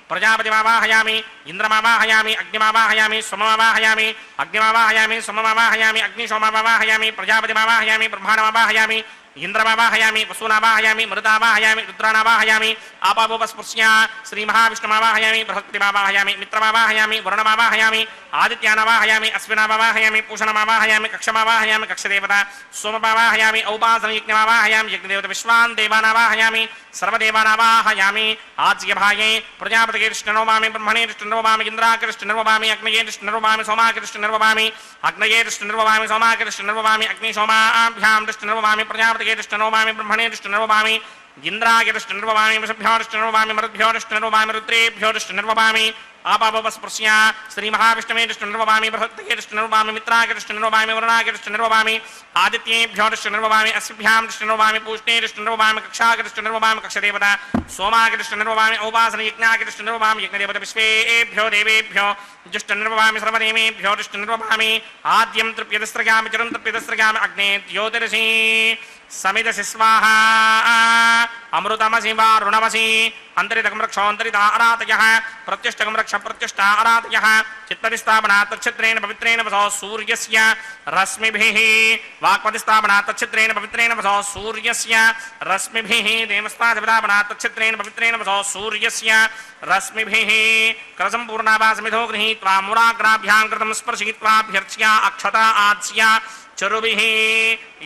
प्रजापतिमावाहयामि इन्द्रमावाहयामि अग्निमावाहयामि सोममावाहयामि अग्निमावाहयामि सोममावाहयामि अग्निशोममावाहयामि प्रजापतिमावाहयामि ब्रह्माणमावाहयामि ఇంద్రమావాహయామి వసూనావాహయామి మరుదావాహయామి రుద్రానావాహయామి ఆపావోపస్పృశ్య శ్రీ మహావిష్ణుమావాహయామి బృహస్పతిమావాహయామి మిత్రమావాహయామి వరుణమావాహయామి ఆదిత్యానావాహయామి అశ్వినావాహయామి పూషణమావాహయామి కక్షమావాహయామి కక్షదేవత సోమమావాహయామి ఔపాసనయజ్ఞమావాహయామి యజ్ఞదేవత విశ్వాన్ దేవానావాహయామి సర్వదేవానావాహయామి ఆజ్యభాయే ప్రజాపతికే కృష్ణనోమామి బ్రహ్మణే కృష్ణనోమామి ఇంద్రాకృష్ణనోమామి అగ్నయే కృష్ణనోమామి సోమాకృష్ణనోమామి అగ్నయే కృష్ణనోమామి సోమాకృష్ణనోమామి అగ్ని సోమాభ్యాం కృష్ణనోమామి ప్రజాపతికే కృష్ణనోమామి బ్రహ్మణే కృష్ణనోమామి ఇంద్రాయ కృష్ణనోమామి వసుభ్యో కృష్ణనోమామి మరుద్భ్యో కృష్ణనోమామి రుద్రేభ్యో కృష్ణనోమామి ఆపావోపస్పృశ్య శ్రీ మహావిష్ణవే కృష్ణనోమామి బృహత్తే కృష్ణనోమామి మిత్రాయ కృష్ణనోమామి వరుణాయ కృష్ణనోమామి ఆదిత్యేభ్యో కృష్ణనోమామి అస్భ్యాం కృష్ణనోమామి పూష్ణే కృష్ణనోమామి కక్షా కృష్ణనోమామి కక్షదేవత సోమాయ కృష్ణనోమామి ఔపాసనయజ్ఞాయ కృష్ణనోమామి యజ్ఞదేవత విశ్వేభ్యో దేవేభ్యో जुष्टनिर्ववामि सर्वदेवेभ्यो दुष्टनिर्ववामि आद्यं तृप्यदस्त्रगामि चिरं तृप्यदस्त्रगामि अग्ने ज्योतिरसि समिदसि स्वाहा अमृतमसि वारुणमसि अन्तरितकं रक्षोऽन्तरिता अरातयः प्रत्युष्टकं रक्ष प्रत्युष्टा अरातयः चित्तदिस्थापनात् तच्छित्रेण पवित्रेण वसो सूर्यस्य रश्मिभिः वाक्पदिस्थापनात् तच्छित्रेण पवित्रेण वसो सूर्यस्य रश्मिभिः देवस्तादिपदापनात् तच्छित्रेण पवित्रेण वसो सूर्यस्य रश्मिभिः करसम्पूर्णावासमिधो गृहीत्वा मूलाग्राभ्यां कृतं स्पर्शयित्वाभ्यर्च्या अक्षता आज्या चरुभिः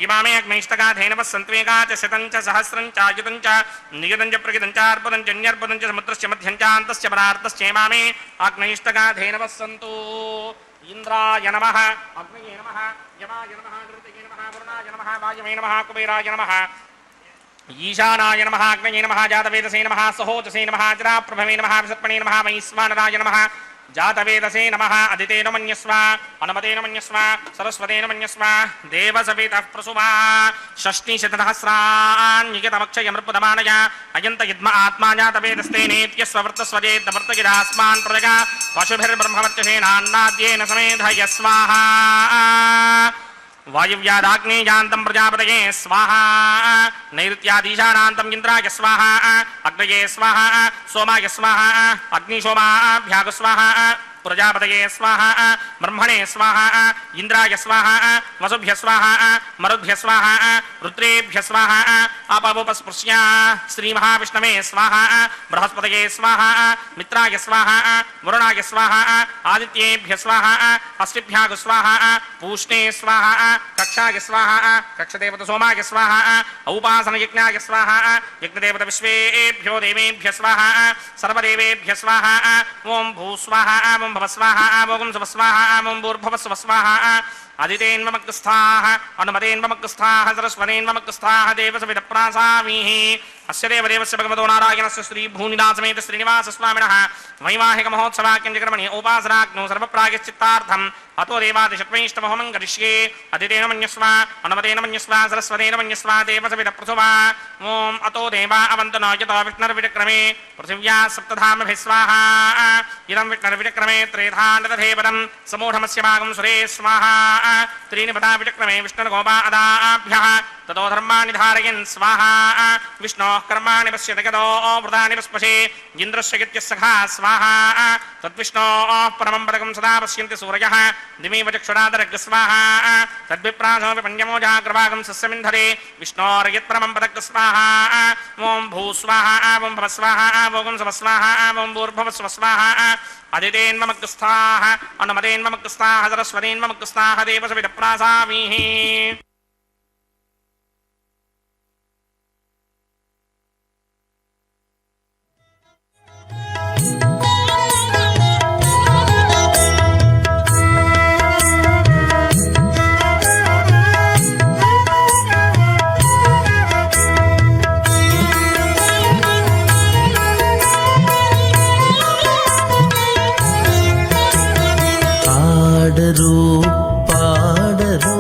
इमामे अग्नैष्टकाधेन वस्सन्त्वेका च शतं च सहस्रं च आयुतं च नियतं च प्रगितं च अर्पदं च न्यर्पदं च समुद्रस्य मध्यं च अन्तस्य परार्तस्य इमामे अग्नैष्टकाधेन वस्सन्तु इन्द्राय नमः अग्नये नमः यमाय नमः ऋतये नमः वरुणाय नमः वायवे नमः कुबेराय नमः ईशानाय नमः अग्नये नमः जातवेदसे नमः सहोजसे नमः चिराप्रभवे नमः विसर्पणे नमः वैश्वानराय नमः जातवेदसे नमः अदितेन मन्यस्व अनुमतेन मन्यस्व सरस्वतेन मन्यस्व देवसवितः प्रसुवा षष्टिशतसहस्रान्यतमक्षयमृपदमानय अयन्त युद्म आत्मा जातवेदस्ते नेत्यस्ववर्तस्वजेद्वर्तगिरास्मान् प्रजगा पशुभिर्ब्रह्मवर्चसेनान्नाद्येन समेधय स्वाहा वायुव्यादाग्नेयान्तं प्रजापतये स्वाहा नैऋत्यादीशानान्तं इन्द्राय स्वाहा अग्नये स्वाहा सोमाय स्वाहा अग्निशोमाभ्याग स्वाहा प्रजापतये स्वाहा ब्रह्मणे स्वाहा इंद्राय स्वाहा वसुभ्य स्वाहा मरुद्भ्य स्वाहा रुद्रेभ्य स्वाहा आपावोपस्पृश्य श्री महाविष्णवे स्वाहा बृहस्पतये स्वाहा मित्राय स्वाहा वरुणाय स्वाहा आदित्येभ्य स्वाहा अश्विभ्याग स्वाहा पूष्णे स्वाहा कक्षाय स्वाहा कक्षदेवत सोमाय स्वाहा औपासनयज्ञाय स्वाहा यज्ञदेवत विश्वेभ्यो देवेभ्य स्वाहा सर्वदेवेभ्य स्वाहा ओं भू स्वाहा ओं भव स्वाहा ओं सुव स्वाहा ओं भूर्भुवः स्वः स्वाहा आदितेन्वमग्रस्थाः अनुमतेन्वमग्रस्थाः सरस्वतेन्वमग्रस्थाः देवसविदप्रासामीः अस्य देवदेवस्य भगवतो नारायणस्य श्रीभूनिदासमेत श्रीनिवासस्वामिनः वैवाहिकमहोत्सवाख्यञ्चकर्मणि उपासनाग्नौ सर्वप्रायश्चित्तार्थम् अतो देवादिषट्वैष्णवहोमं करिष्ये अदितेन मन्यस्व अनुमतेन मन्यस्व सरस्वतेन मन्यस्व देवसविदप्रसुवा ॐ अतो देवा अवन्तनो यतो विष्णुर्विक्रमे पृथिव्या सप्तधामभिः स्वाहा इदं विष्णुर्विक्रमे त्रेधानदधेवदं समूढमस्य भागं सुरे स्वाहा त्रीणि पदा विक्रमे विष्णुर्गोपा अदाभ्यः ततो धर्माणि धारयन् स्वाहा विष्णोः कर्माणि पश्यत गतो वृतानि पस्पशे इन्द्रस्य गित्यस्सखा स्वाहा तद्विष्णोः परमं पदकं सदा पश्यन्ति सूरयः दिमेव चक्षुरादरग् स्वाहा तद्विप्रासोऽपि पञ्चमो जाग्रभागं सस्यमिन्धरे विष्णोर्यत्परमं पदग् स्वाहा ॐ भू स्वाहा ॐ भव स्वाहा ॐ सुव स्वाहा ॐ भूर्भुवः स्वः स्वाहा अदितेन्वमग्रस्थाः अनुमतेन्वमग्रस्थाः सरस्वतेन्वमग्रस्थाः देवसविदप्रासामीः పాడరు పాడరు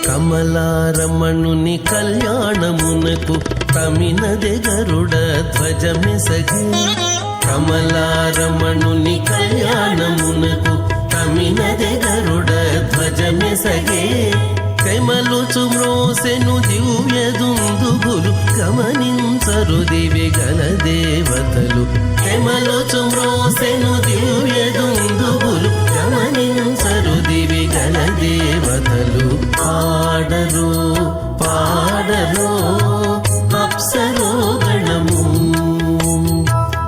కమలారమణుని కళ్యాణమునకు తమినదె గరుడ ధ్వజమెసగే కమలారమణుని కళ్యాణమునకు తమినదె గరుడ ధ్వజమెసగే కెమలుచు మ్రోసెను దివ్య దుందుగులు గమనించరు దివిగల దేవతలు కెమలుచు మ్రోసెను దివ్య దుందుగులు గమనించరు దివిగల దేవతలు పాడరు పాడరు అప్సరో గణము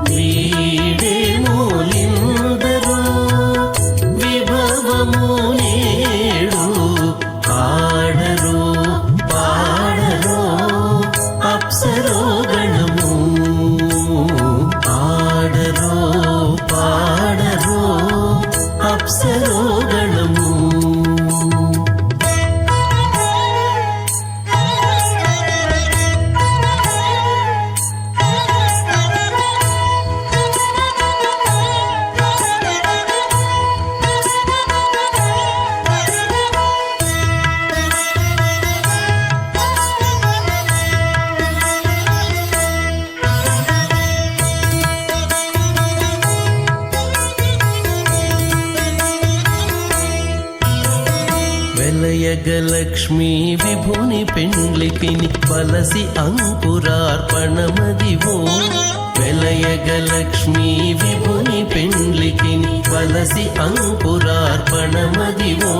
వీడే మూలిందరు విభవము నేడు పాడరు పాడరు అప్సరో గణము పాడరు పాడరు అప్సరో గణము వెలయగలక్ష్మీ విభుని పెండ్లికిని వలసి అంకురార్పణమదివో వెలయగలక్ష్మీ విభుని పెండ్లికిని వలసి అంకురార్పణమదివో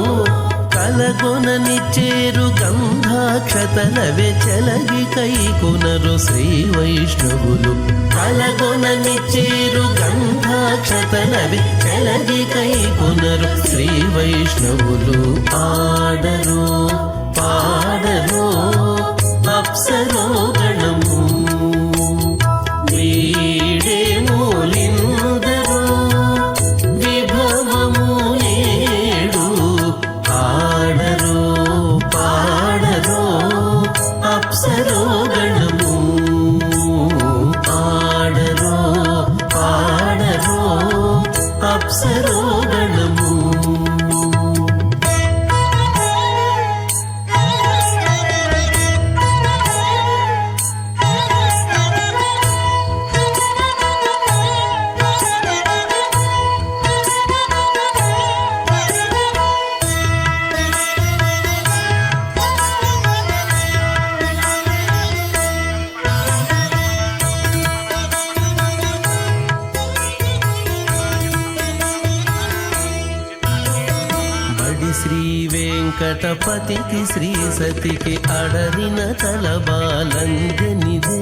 కలగొననిచ్చేరు గంధాక్షతలవే చెలగి కైకొనరు శ్రీ వైష్ణవులు కలగొననిచ్చేరు గంధాక్షతలవే చెలగి కైకొనరు శ్రీ వైష్ణవులు ఆడరు పాడరు అప్సరో గణము వీడే మూలిందరు విభవము నేడు ఆడరు పాడరు అప్సరో గణము ఆడరు పాడరు అప్సరో గణము శ్రీ వెంకటపతికి శ్రీ సతికి అడరిన తలబాలంజనిదే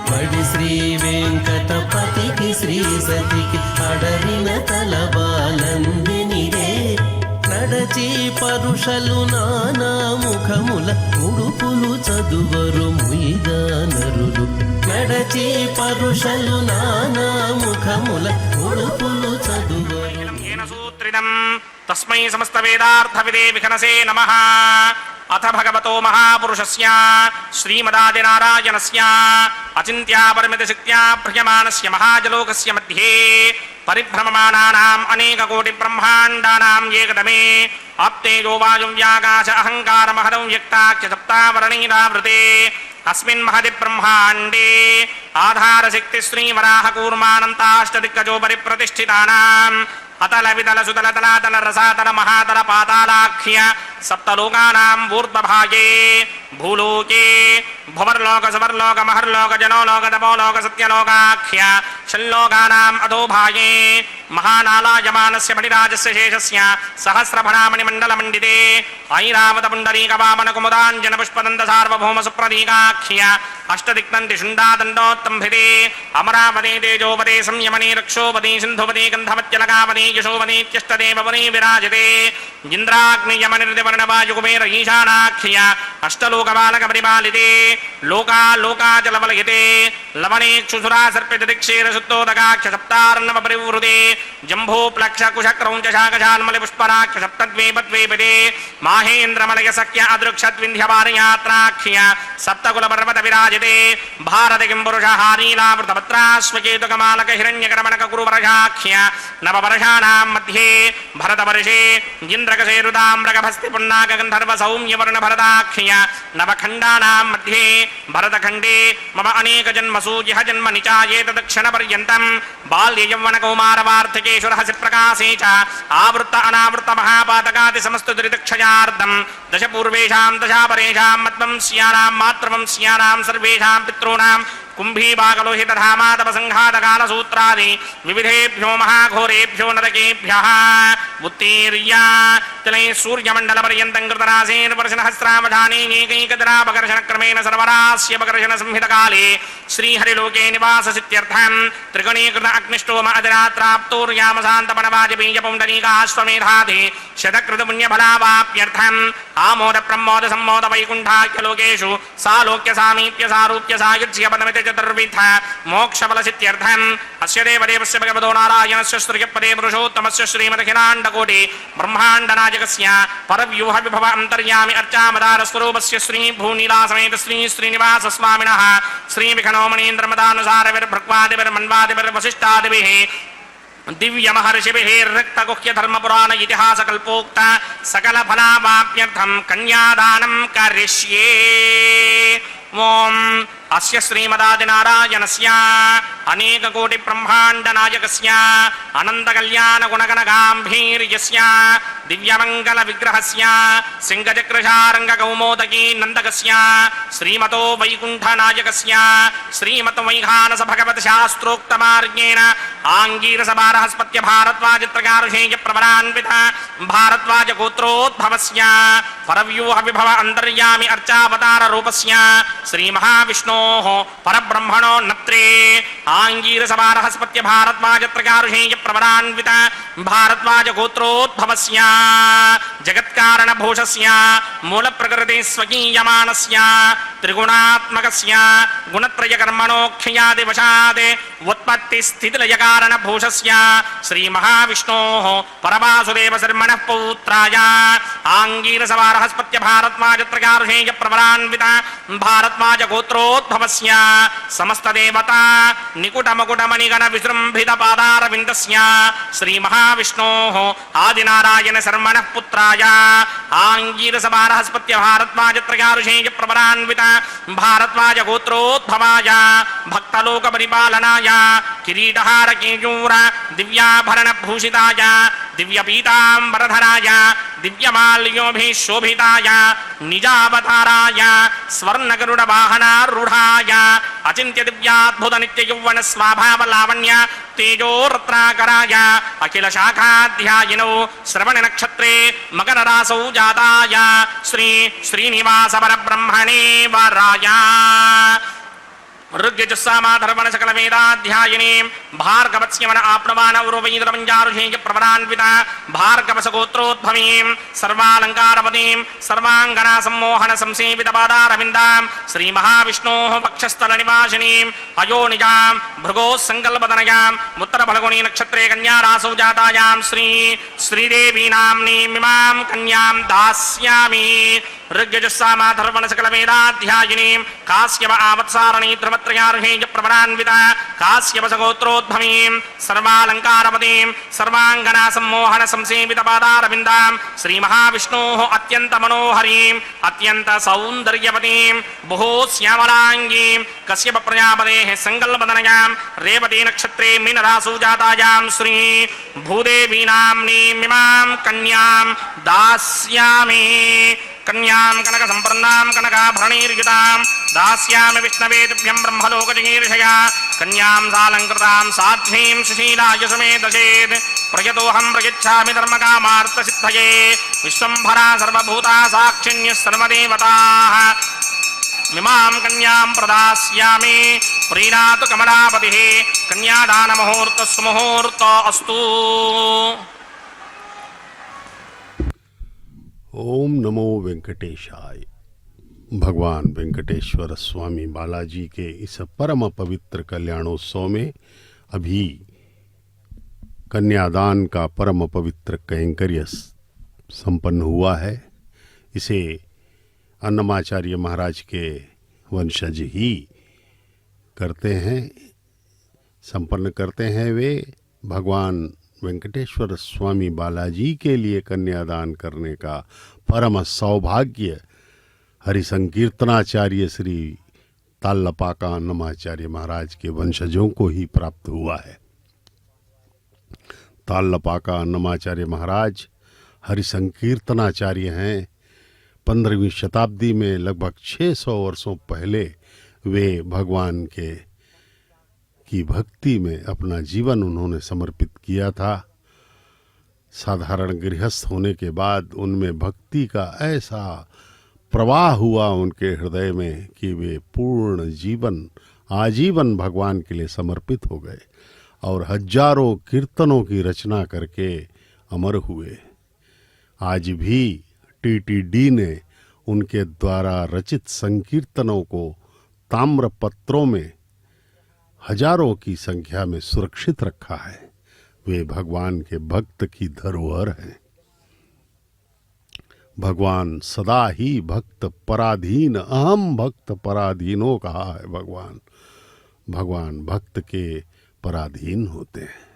బడి శ్రీ వెంకటపతికి శ్రీ సతికి అడరిన తలబాలంజనిదే నడచి పరుషలు నానా ముఖముల ఉడుపులు చదువరు ముయిగానరులు నడచి పరుషలు నానా ముఖముల ఉడుపులు చదువరు తస్మై సమస్త వేదార్థ విదే విఘనసే నమః అథ భగవతో మహాపురుషస్య శ్రీమదాదినారాయణస్య అచింత్యా పరిమిత శక్త్యా భ్రయమానస్య మహాజలోకస్య మధ్యే పరిభ్రమమానానాం అనేక కోటి బ్రహ్మాండానాం ఏకదమే ఆప్తేజో వాయువ్యాకాశ అహంకారమహదం వ్యక్తాఖ్య సప్తావరణీరావృతే అస్మిన్ మహది బ్రహ్మాండే ఆధారశక్తి శ్రీవరాహ కూర్మానంతాష్టదిగ్గజో పరిప్రతిష్ఠితానాం అతల వితల సుతల తలాతల రసాతల మహాతల పాతాళాఖ్య సప్తలోకానాం ఊర్ధ్వభాగే భూలోకే భువర్లోక సువర్లోక మహర్లోక జనోలోక తపోలోక సత్యలోకాఖ్య షల్లోకానాం అధోభాగే మహానాలాయమానస్య మణిరాజస్య శేషస్య సహస్రఫణామణి మండలమండితే ఐరావత పుండరీక వామన కుముదాంజన పుష్పదంత సార్వభౌమ సుప్రదీకాఖ్య అష్టదిక్నంది శుండాదండోత్తంభితే అమరావతి తేజోపదే సంయమనే రక్షోపదే సింధుపదే గంధమత్యలకావదే యశోవదేత్యష్టదేవవనే విరాజతే ఇంద్రాగ్నియమనిర్దివర్ణవాయుకుమేర ఈశానాఖ్య अष्टलोकबालक परिपालिते लोका लोकाचलवलयते लवणे क्षुसुरा सर्पितदिक्षेर शुद्धोदकाक्ष सप्तार्णव परिवृते जम्भो प्लक्ष कुश क्रौञ्च शाकशान्मलि पुष्पराक्ष सप्तद्वीपद्वीपते माहेन्द्रमलय सख्य अदृक्षद्विन्ध्यवारयात्राख्य सप्तकुलपर्वत विराजते भारत किम्पुरुषहारीलावृतपत्राश्वकेतुकमालक हिरण्यकरमणक गुरुवर्षाख्य नववर्षाणां मध्ये भरतवर्षे इन्द्रकशेरुदाम्रगभस्ति पुन्नाकगन्धर्व सौम्यवर्ण भरताख्य नवखण्डानां मध्ये भरतखण्डे मम अनेक जन्मसु यः जन्म निचायेत दक्षिणपर्यन्तं बाल्य यौवन कौमारवार्धकेषु रहसि प्रकाशे च आवृत्त अनावृत्त महापातकादि समस्त दुरितक्षयार्धं दश पूर्वेषां दशापरेषां मद्वंस्यानां मातृवंस्यानां सर्वेषां पितॄणां कुम्भीबागलोहितधामातपसङ्घातकालसूत्रादि विविधेभ्यो महाघोरेभ्यो नरकेभ्यः उत्तीर्य तिलैः सूर्यमण्डलपर्यन्तं कृतरासेर्वर्षनहस्रावधानेकैकदरापकर्षणक्रमेण सर्वरास्यपकर्षणसंहितकाले श्रीहरिलोके निवाससित्यर्थं त्रिगुणीकृत अग्निष्टोम अजरात्राप्तोर्यामसान्तपणवाजपेयपौण्डरीकाश्वमेधादि शतकृतपुण्यफलावाप्यर्थम् आमोद प्रमोद सम्मोद वैकुण्ठाख्यलोकेषु सालोक्य सामीप्य सारूप्य सायुज्य पदमिति चतुर्विध मोक्षफलसित्यर्थम् अस्य देवदेवस्य भगवतो नारायणस्य श्रियपदे पुरुषोत्तमस्य श्रीमदखिलाण्डकोटि ब्रह्माण्डनायकस्य परव्यूह विभव अन्तर्यामि अर्चामदारस्वरूपस्य श्री भूनीलासमेत श्री श्रीनिवास स्वामिनः श्री विखनोमणीन्द्रमदानुसारविर्भृक्वादिभिर्मन्वादिभिर्वसिष्ठादिभिः दिव्य महर्षिभिः रक्तगुह्य धर्मपुराण इतिहास कल्पोक्त सकल फलावाप्यर्थं कन्यादानं करिष्ये। ओम अस्य श्रीमदादिनारायणस्य अनेक कोटि ब्रह्मांड नायकस्य अनंत कल्याण गुणगण गांभीर्यस्य दिव्यमंगल विग्रहस्य सिंहचक्रशारंग कौमोदकी नंदकस्य श्रीमतो वैकुंठ नायकस्य श्रीमत वैखानस भगवत शास्त्रोक्त मार्गेण आंगीरस बारहस्पत्य भारद्वाज त्रगारुषेय प्रवरान्वित भारद्वाज गोत्रोद्भवस्य परव्यूह विभव अंतर्यामि अर्चावतार रूपस्य श्री महाविष्णु परब्रह्मणो नत्रे आंगीरस बारहस्पत्य भारद्वाज त्रगारुषेय प्रवरान्वित भारद्वाज गोत्रोद्भवस्य जगत्कारण भूषस्य मूल प्रकृति स्वकीयमानस्य त्रिगुणात्मकस्य गुणत्रय कर्मणोख्यादिवशात् उत्पत्ति स्थितिलय कारण भूषस्य श्री महाविष्णोः परवासुदेव शर्मणः पौत्राय आंगीरस बारहस्पत्य भारद्वाज त्रगारुषेय प्रवरान्वित भारद्वाज गोत्रोद्भवस्य समस्त देवता निकुट मुकुट मणिगण विजृंभित पादारविन्दस्य श्री महाविष्णोः आदिनारायण शर्मणः पुत्राय आंगीरस बारहस्पत्य भारद्वाज त्रगारुषेय प्रवरान्वित भारद्वाज गोत्रोद्भवाय भक्तलोक परिपालनाय किरीटहार केयूर दिव्याभरण भूषिताय दिव्यपीताम्बरधराय दिव्यमाल्योभिः शोभिताय निजावताराय स्वर्णगरुड वाहनारूढाय अचिन्त्य दिव्याद्भुत नित्य यौवन स्वाभाव लावण्य तेजोरत्नाकराय अखिल शाखाध्यायिनो श्रवण नक्षत्रे मकर रासौ जाताय श्री श्रीनिवास परब्रह्मणे वराय ऋग्यजुस्सामाधर्वण सकल वेदाध्यायिनीं भार्गवस्यमन आप्नवान उर्वैन्द्रमञ्जारुषेय प्रवरान्वित भार्गवस गोत्रोद्भवीं सर्वालङ्कारवतीं सर्वाङ्गना सम्मोहन संसेवित पादारविन्दां श्री महाविष्णोः वक्षस्थल निवासिनीं अयोनिजां भृगोः सङ्कल्पतनयां उत्तरफल्गुणी नक्षत्रे कन्यारासौ जातायां श्री श्रीदेवी नाम्नीमिमां कन्यां दास्यामि ऋग्यजुस्सामाधर्वण सकल वेदाध्यायिनीं काश्यप आवत्सारणी ध्रुवत्रयार्हेय प्रवरान्विता काश्यपस गोत्रोद्भवीं सर्वालङ्कारवतीं सर्वाङ्गना सम्मोहन संसेवित पादारविन्दां श्री महाविष्णोः अत्यन्त मनोहरीं अत्यन्त सौन्दर्यवतीं बहु श्यामलाङ्गीं कश्यप प्रजापतेः सङ्कल्पतनयां रेवती नक्षत्रे मीनरासौ जातायां श्री भूदेवी नाम्नीमिमां कन्यां दास्यामि कन्यां कनक संपन्नां कनकाभरणैर्युतां दास्यामि विष्णवे तुभ्यं ब्रह्मलोकजिगीर्षया कन्यां सालङ्कृतां साध्वीं सुशीलाय समेतसेत् प्रयतोऽहं प्रयच्छामि धर्मकामार्थसिद्धये विश्वम्भरा सर्वभूता साक्षिण्यः सर्वदेवताः मिमां कन्यां प्रदास्यामि प्रीणातु कमलापतिः कन्यादानमुहूर्तस्तु मुहूर्त अस्तु। ओम नमो वेंकटेशाय। भगवान वेंकटेश्वर स्वामी बालाजी के इस परम पवित्र कल्याणोत्सव में अभी कन्यादान का परम पवित्र कैंकर्य संपन्न हुआ है। इसे अन्नमाचार्य महाराज के वंशज ही करते हैं, संपन्न करते हैं। वे भगवान वेंकटेश्वर स्वामी बालाजी के लिए कन्यादान करने का परम सौभाग्य हरिसंकीर्तनाचार्य श्री ताल्लपाका अन्नमाचार्य महाराज के वंशजों को ही प्राप्त हुआ है। ताल्लपाका अन्नमाचार्य महाराज हरिसंकीर्तनाचार्य हैं। 15वीं शताब्दी में लगभग 600 वर्षों पहले वे भगवान की भक्ति में अपना जीवन उन्होंने समर्पित किया था। साधारण गृहस्थ होने के बाद उनमें भक्ति का ऐसा प्रवाह हुआ उनके हृदय में कि वे पूर्ण जीवन आजीवन भगवान के लिए समर्पित हो गए और हजारों कीर्तनों की रचना करके अमर हुए। आज भी टीटीडी ने उनके द्वारा रचित संकीर्तनों को ताम्र पत्रों में हजारों की संख्या में सुरक्षित रखा है। वे भगवान के भक्त की धरोहर हैं। भगवान सदा ही भक्त पराधीन, अहम भक्त पराधीनो कहा है भगवान भक्त के पराधीन होते हैं।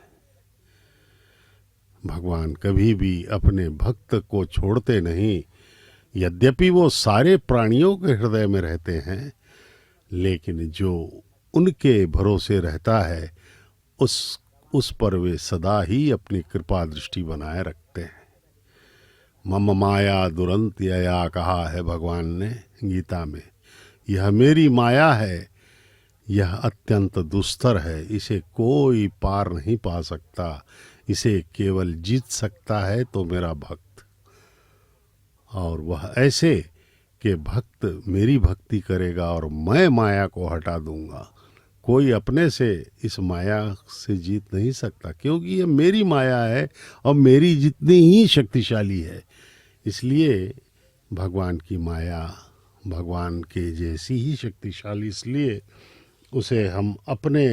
भगवान कभी भी अपने भक्त को छोड़ते नहीं। यद्यपि वो सारे प्राणियों के हृदय में रहते हैं, लेकिन जो उनके भरोसे रहता है उस पर वे सदा ही अपनी कृपा दृष्टि बनाए रखते हैं। मम माया दुरंत्यया कहा है भगवान ने गीता में। यह मेरी माया है, यह अत्यंत दुस्तर है, इसे कोई पार नहीं पा सकता, इसे केवल जीत सकता है तो मेरा भक्त। और वह ऐसे कि भक्त मेरी भक्ति करेगा और मैं माया को हटा दूंगा। कोई अपने से इस माया से जीत नहीं सकता, क्योंकि ये मेरी माया है और मेरी जितनी ही शक्तिशाली है। इसलिए भगवान की माया भगवान के जैसी ही शक्तिशाली, इसलिए उसे हम अपने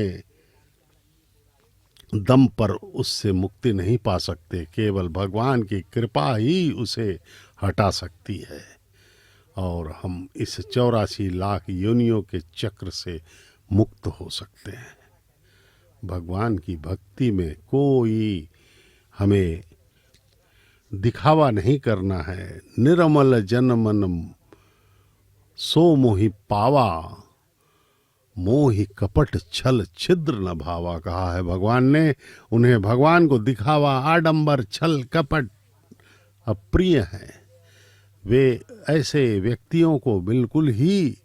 दम पर उससे मुक्ति नहीं पा सकते। केवल भगवान की कृपा ही उसे हटा सकती है और हम इस 84 लाख योनियों के चक्र से मुक्त हो सकते हैं। भगवान की भक्ति में कोई हमें दिखावा नहीं करना है। निर्मल जन मन सो मोहि पावा, मोहि कपट छल छिद्र न भावा कहा है भगवान ने। उन्हें भगवान को दिखावा, आडंबर, छल, कपट अप्रिय है। वे ऐसे व्यक्तियों को बिल्कुल ही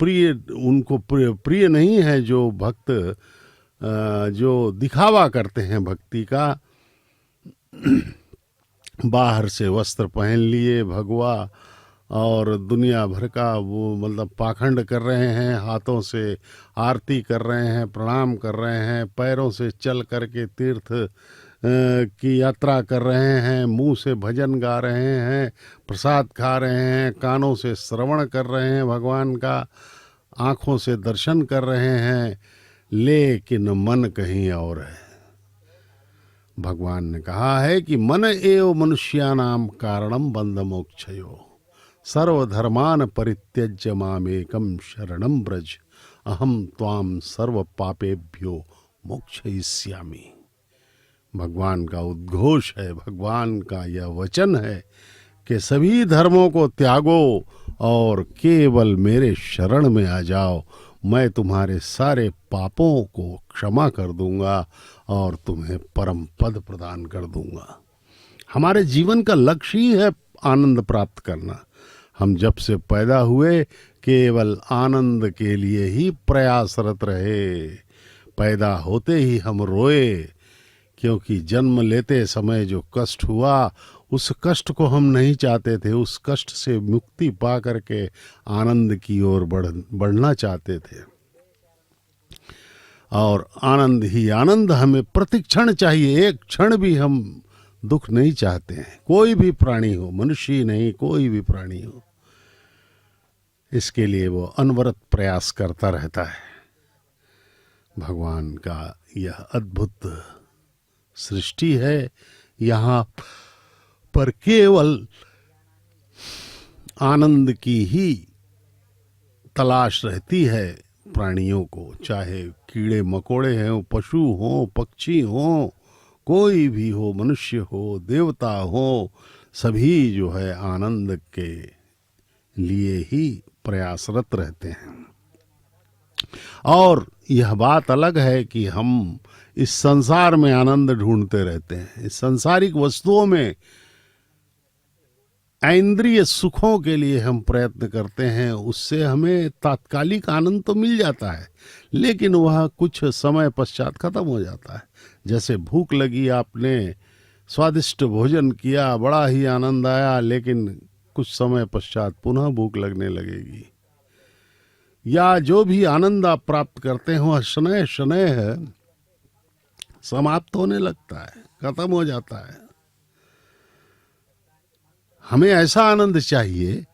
उनको प्रिय नहीं है जो भक्त जो दिखावा करते हैं भक्ति का। बाहर से वस्त्र पहन लिए भगवा और दुनिया भर का वो मतलब पाखंड कर रहे हैं, हाथों से आरती कर रहे हैं, प्रणाम कर रहे हैं, पैरों से चल करके तीर्थ की यात्रा कर रहे हैं, मुंह से भजन गा रहे हैं, प्रसाद खा रहे हैं, कानों से श्रवण कर रहे हैं भगवान का, आँखों से दर्शन कर रहे हैं, लेकिन मन कहीं और है। भगवान ने कहा है कि मन एव मनुष्यानाम कारणम बंध मोक्षयो, सर्वधर्मान परित्यज्य मामेकम शरणम ब्रज, अहम त्वाम सर्व पापेभ्यो मोक्षयिष्यामि। भगवान का उद्घोष है, भगवान का यह वचन है कि सभी धर्मों को त्यागो और केवल मेरे शरण में आ जाओ। मैं तुम्हारे सारे पापों को क्षमा कर दूंगा और तुम्हें परम पद प्रदान कर दूंगा। हमारे जीवन का लक्ष्य ही है आनंद प्राप्त करना। हम जब से पैदा हुए केवल आनंद के लिए ही प्रयासरत रहे। पैदा होते ही हम रोए, क्योंकि जन्म लेते समय जो कष्ट हुआ उस कष्ट को हम नहीं चाहते थे। उस कष्ट से मुक्ति पा करके आनंद की ओर बढ़ना चाहते थे। और आनंद ही आनंद हमें प्रतिक्षण चाहिए। एक क्षण भी हम दुख नहीं चाहते हैं। कोई भी प्राणी हो, मनुष्य ही नहीं, कोई भी प्राणी हो, इसके लिए वो अनवरत प्रयास करता रहता है। भगवान का यह अद्भुत सृष्टि है। यहाँ पर केवल आनंद की ही तलाश रहती है प्राणियों को, चाहे कीड़े मकोड़े हैं, पशु हो, पक्षी हो, कोई भी हो, मनुष्य हो, देवता हो, सभी जो है आनंद के लिए ही प्रयासरत रहते हैं। और यह बात अलग है कि हम इस संसार में आनंद ढूंढते रहते हैं। इस सांसारिक वस्तुओं में इंद्रिय सुखों के लिए हम प्रयत्न करते हैं, उससे हमें तात्कालिक आनंद तो मिल जाता है, लेकिन वह कुछ समय पश्चात खत्म हो जाता है। जैसे भूख लगी, आपने स्वादिष्ट भोजन किया, बड़ा ही आनंद आया, लेकिन कुछ समय पश्चात पुनः भूख लगने लगेगी। या जो भी आनंद आप प्राप्त करते हो, शनय शनय समाप्त होने लगता है, खत्म हो जाता है। हमें ऐसा आनंद चाहिए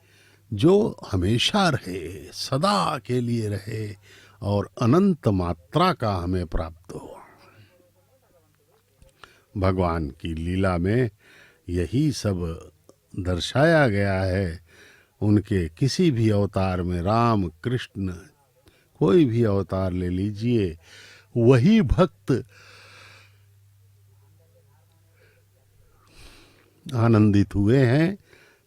जो हमेशा रहे, सदा के लिए रहे और अनंत मात्रा का हमें प्राप्त हो। भगवान की लीला में यही सब दर्शाया गया है। उनके किसी भी अवतार में, राम कृष्ण कोई भी अवतार ले लीजिए, वही भक्त आनंदित हुए हैं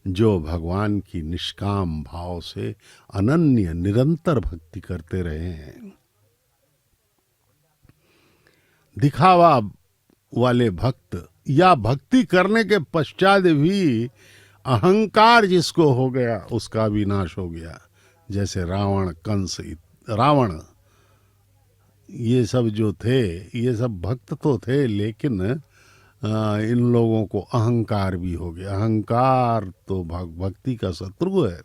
जो भगवान की निष्काम भाव से अनन्य निरंतर भक्ति करते रहे हैं। दिखावा वाले भक्त या भक्ति करने के पश्चात भी अहंकार जिसको हो गया, उसका विनाश हो गया। जैसे रावण, कंस, रावण, ये सब जो थे, ये सब भक्त तो थे, लेकिन इन लोगों को अहंकार भी हो गया। अहंकार तो भक्ति का शत्रु है।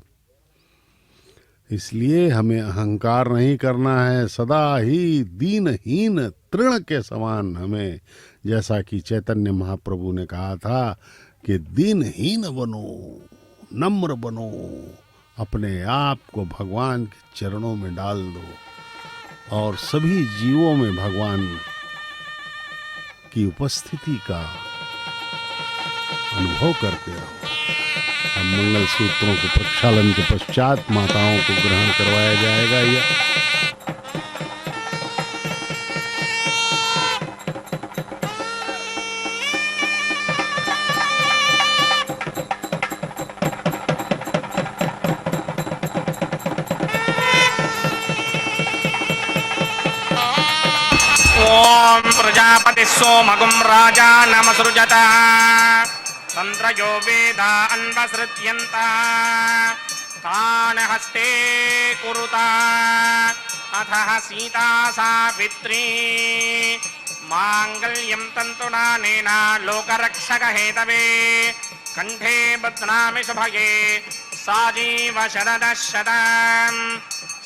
इसलिए हमें अहंकार नहीं करना है, सदा ही दीनहीन तृण के समान हमें, जैसा कि चैतन्य महाप्रभु ने कहा था कि दीनहीन बनो, नम्र बनो, अपने आप को भगवान के चरणों में डाल दो और सभी जीवों में भगवान की उपस्थिति का अनुभव करते रहो। अब मंगल सूत्रों के प्रक्षालन के पश्चात माताओं को ग्रहण करवाया जाएगा। यह ओम प्रजापति सोमगुं राजा नमसृजत तंत्रयो वेदा अन्वसृत्यन्ता तान् हस्ते कुरुता अथः सीता सावित्री मांगल्यं तन्तुनानेन लोकरक्षक हेतवे कंठे बध्नामि शुभगे साजीव शरदः शतम्।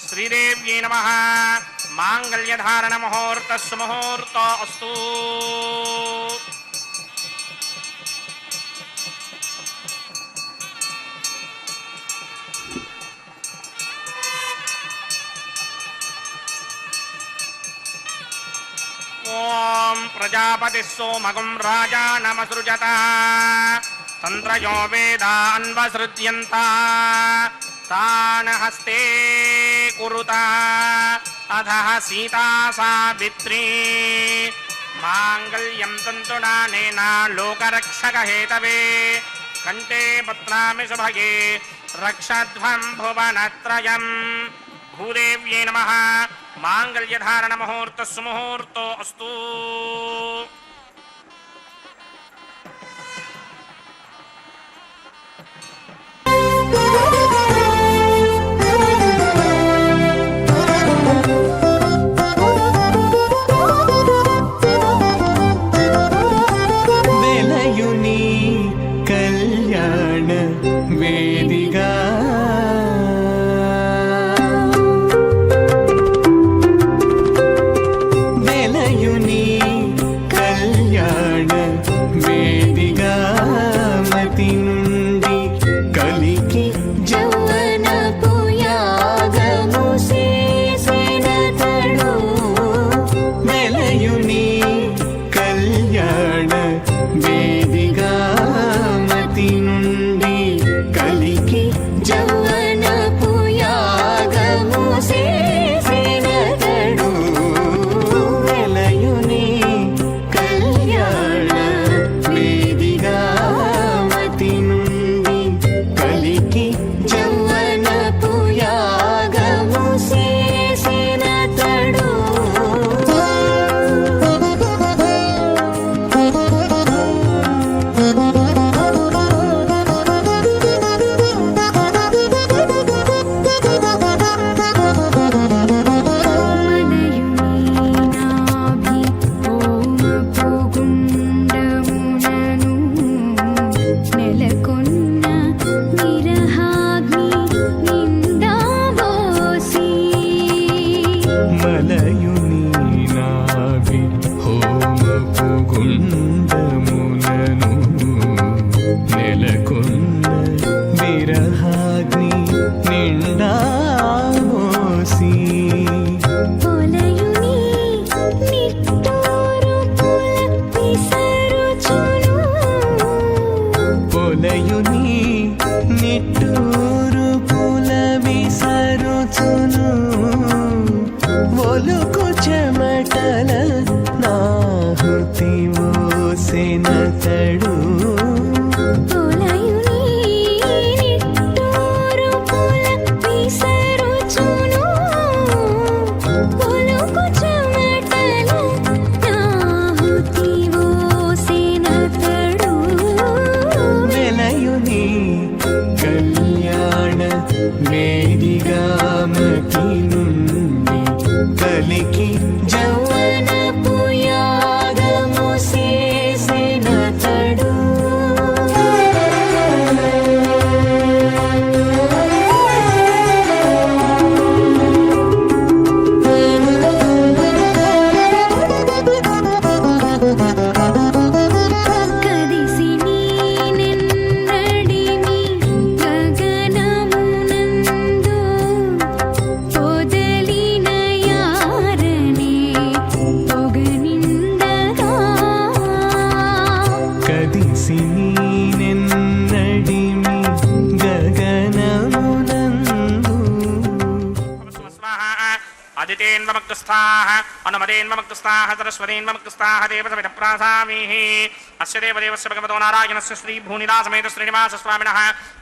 श्रीदेव्यै नमः। मांगल्यधारण मुहूर्तः सुमुहूर्तो अस्तु। ओम प्रजापति सोमगुं राजा नमसृजत तंत्रयो वेदा अन्वसृत्यन्ता तान् हस्ते कुरुता अधः सीता सावित्री मांगल्यं तन्तुनानेन लोकरक्षक हेतवे कंठे बध्नामि शुभगे रक्षध्वं भुवनत्रयम्। भूदेव्यै नमः। मांगल्यधारण मुहूर्तः सुमुहूर्तो अस्तु। कल्याण वेदिका విసరుచును ఒలుకు చెమటల నాహుతి ఓసెనతడు వెలయుని కళ్యాణ వేదిగామకి నుండి కలికి జవనపు యాగము చేసెనతడు కదిసి నీనెన్నడిమి గగనమునందు పొదలిన యారనే పొగనిందగా కదిసి నీనెన్నడిమి గగనమునందు స్వాహ ఆదితేన్వమగ్రస్థాః అనుమదేన్వమగ్రస్థాః సరస్వతేన్వమగ్రస్థాః దేవసవితప్రాసామిః అస్య దేవదేవస్య భగవతో నారాయణస్య శ్రీభూనిలాసమేత శ్రీనివాసస్వామినः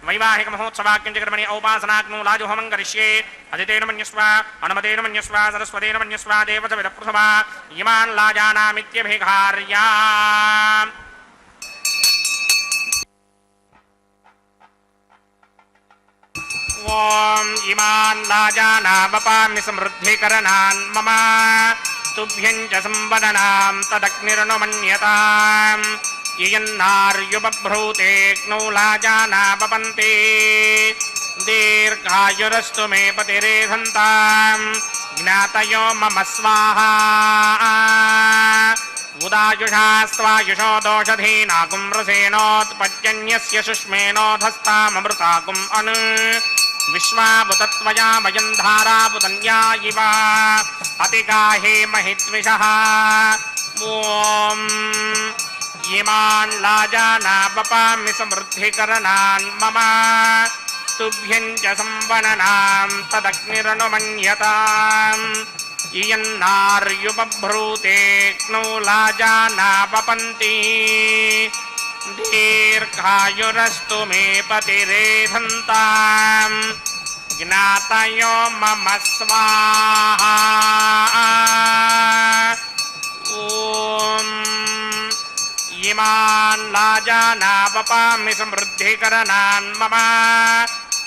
వైవాహికమహోత్సవాఖ్యంచకర్మణి ఔపాసనాగ్నో లాజుహోమం కరిష్యే అదితేన మన్యస్వ అనుమదేన మన్యస్వ సరస్వతేన మన్యస్వ దేవసవితప్రథమా ఇమాన్ లాజానామిత్యభిఘార్యా ఓం ఇమాన్ లాజానామపామి సమృద్ధికరణాన్ మమ తుభ్యం చ సంవదనాం తదగ్నిరనుమన్యతాం ఇయన్నార్యుబభ్రూతేక్నౌ లాజానాపపంతే దీర్ఘాయురస్తు మే పతిరేధంతాం జ్ఞాతయో మమ స్వాహా ఉదాయుషాస్త్వాయుషో దోషధీనాకుం రసేనోత్పద్యన్యస్య సుష్మేనోధస్తామృతాకుం అను విశ్వాపుతత్వయా వయం ధారాపుతన్యా ఇవ అతిగాహే మహిత్విషః ఓం ఇమాన్ లాజానాపపామి సమృద్ధికరణాన్ మమ తుభ్యం చ సంవననాం తదగ్నిరనుమన్యతాం ఇయన్నార్యుబభ్రూతేక్నౌ లాజానాపపంతి దీర్ఘాయురస్తు మే పతిరేధంతాం జ్ఞాతయో మమ స్వాహా ఓం ఇమాన్ లాజానాపపామి సమృద్ధికరణాన్ మమ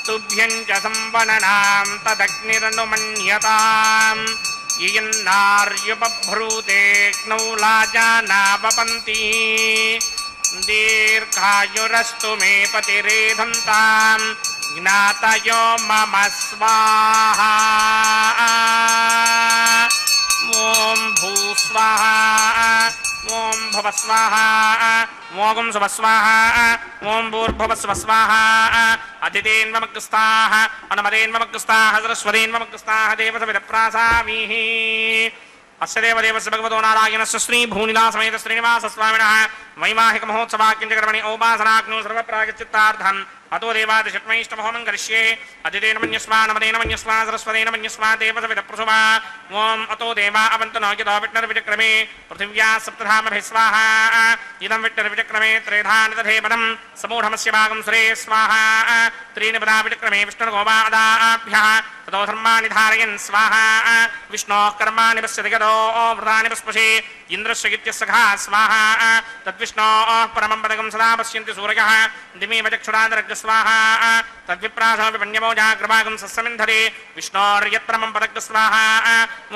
తుభ్యం చ సంవననాం తదగ్నిరనుమన్యతాం ఇయన్నార్యుబభ్రూతేక్నౌ లాజానాపపంతి దీర్ఘాయురస్తు మే పతిరేధంతాం జ్ఞాతయో మమ స్వాహా ఓం భూస్వాహా ఓం భువస్వాహా ఓం శుభస్వాహా ఓం భూర్భువస్వస్వాహా అదితేన్వమగ్రస్థాః అనుమదేన్వమగ్రస్థాః సరస్వతేన్వమగ్రస్థాః దేవసవితప్రాసామిః అస్య దేవదేవస్య భగవతో నారాయణస్య శ్రీభూనిలాసమేత శ్రీనివాసస్వామినः వైవాహికమహోత్సవాఖ్యంచకర్మణి ఔపాసనాగ్నో సర్వప్రాగచిత్తార్థం అతో దేవాదిషట్మైష్టమహోమం కరిష్యే అదితేన మన్యస్వా నమదేన మన్యస్వా సరస్వతేన మన్యస్వా దేవసవితప్రసువా ఓం అతో దేవా అవంతనో యతో విష్ణుర్విచక్రమే పృథివ్యా సప్తధామభిः స్వాహా ఇదం విష్ణుర్విచక్రమే త్రేధానిదధేపదం సమూఢమస్య భాగం సురే స్వాహా త్రీణి పదా విచక్రమే విష్ణుర్గోపాదాభ్యः ततो धर्माणि धारयन् स्वाहा विष्णोः कर्माणि पश्यति गतो व्रतानि पस्पशे इन्द्रस्य गित्यस्सखा स्वाहा तद्विष्णोः परमं पदकं सदा पश्यन्ति सूरयः दिमेव चक्षुरादरग् स्वाहा तद्विप्रासो विपण्यमो जाग्रभागं सस्समिन्धरे विष्णोर्यत्परमं पदग् स्वाहा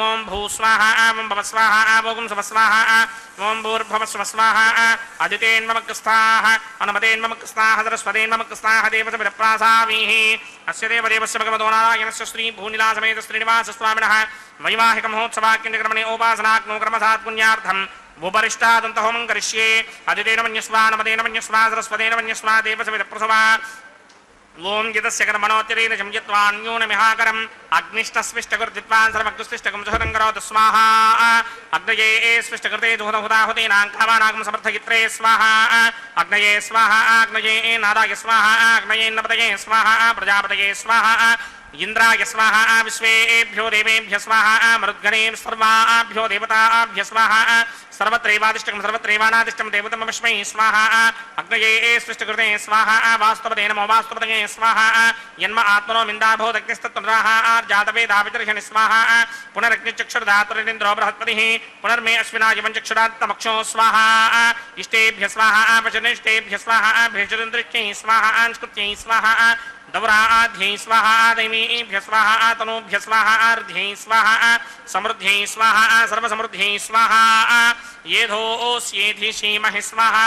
ॐ भूस्वाहा ॐ भवस्वाहा भोगं सुभस्वाहा ॐ भूर्भवस्वस्वाहा अदितेन्ममग्रस्ताः अनुमतेन्ममग्रस्ताः सरस्वतेन्ममग्रस्ताः देवसवितप्रासामिः अस्य देवदेवस्य भगवतो नारायणस्य श्रीभूनिलासमेत श्रीनिवासस्वामिनः वैवाहिकमहोत्सवाख्यकर्मणि उपासनाग्नो क्रमसात् पुण्यार्थम् उपरिष्टादन्तहोमं करिष्ये अदितेन मन्यस्वा नमदेन मन्यस्वा सरस्वतेन मन्यस्वा देवसवितप्रसवा ओम यदस्य कर्मणोत्तरेण संयत्वान्यूनमिहाकरम् अग्निष्टस्विष्टकृतित्वान् सर्वग्निष्टकं सुहृदं करोतु स्वाहा अग्नये स्विष्टकृते जुहदहुदाहुतीनां कामानागं समर्थयित्रे स्वाहा अग्नये स्वाहा अग्नये नादाय स्वाहा अग्नये नपतये स्वाहा प्रजापतये स्वाहा इंद्राय स्वाहा विश्वेभ्यो देवेभ्य स्वाहा मरुद्गणे सर्वाभ्यो देवताभ्य स्वाहा सर्वत्रैवादिष्टं सर्वत्रैवानादिष्टं देवतमस्मै स्वाहा अग्नये सृष्टिकृते स्वाहा वास्तवते नमो वास्तवते स्वाहा यन्म आत्मनो मिन्दाभूतग्निस्तत्तुराः जातवेदावितर्षणि स्वाहा पुनरग्निचक्षुर्धातुरिन्द्रो बृहस्पतिः पुनर्मे अश्विनायवं चक्षुरात्तमक्षो स्वाहा इष्टेभ्य स्वाहा वचनिष्टेभ्य स्वाहा भेषुरिन्द्रिष्टै स्वाहा अंस्कृत्यै स्वाहा दौराध्यै स्वाहा दैवीभ्य स्वाहा तनूभ्य स्वाहा अर्ध्यै स्वाहा समृद्ध्यै स्वाहा सर्वसमृद्ध्यै स्वाहा येधोऽस्येधि श्रीमहि स्वाहा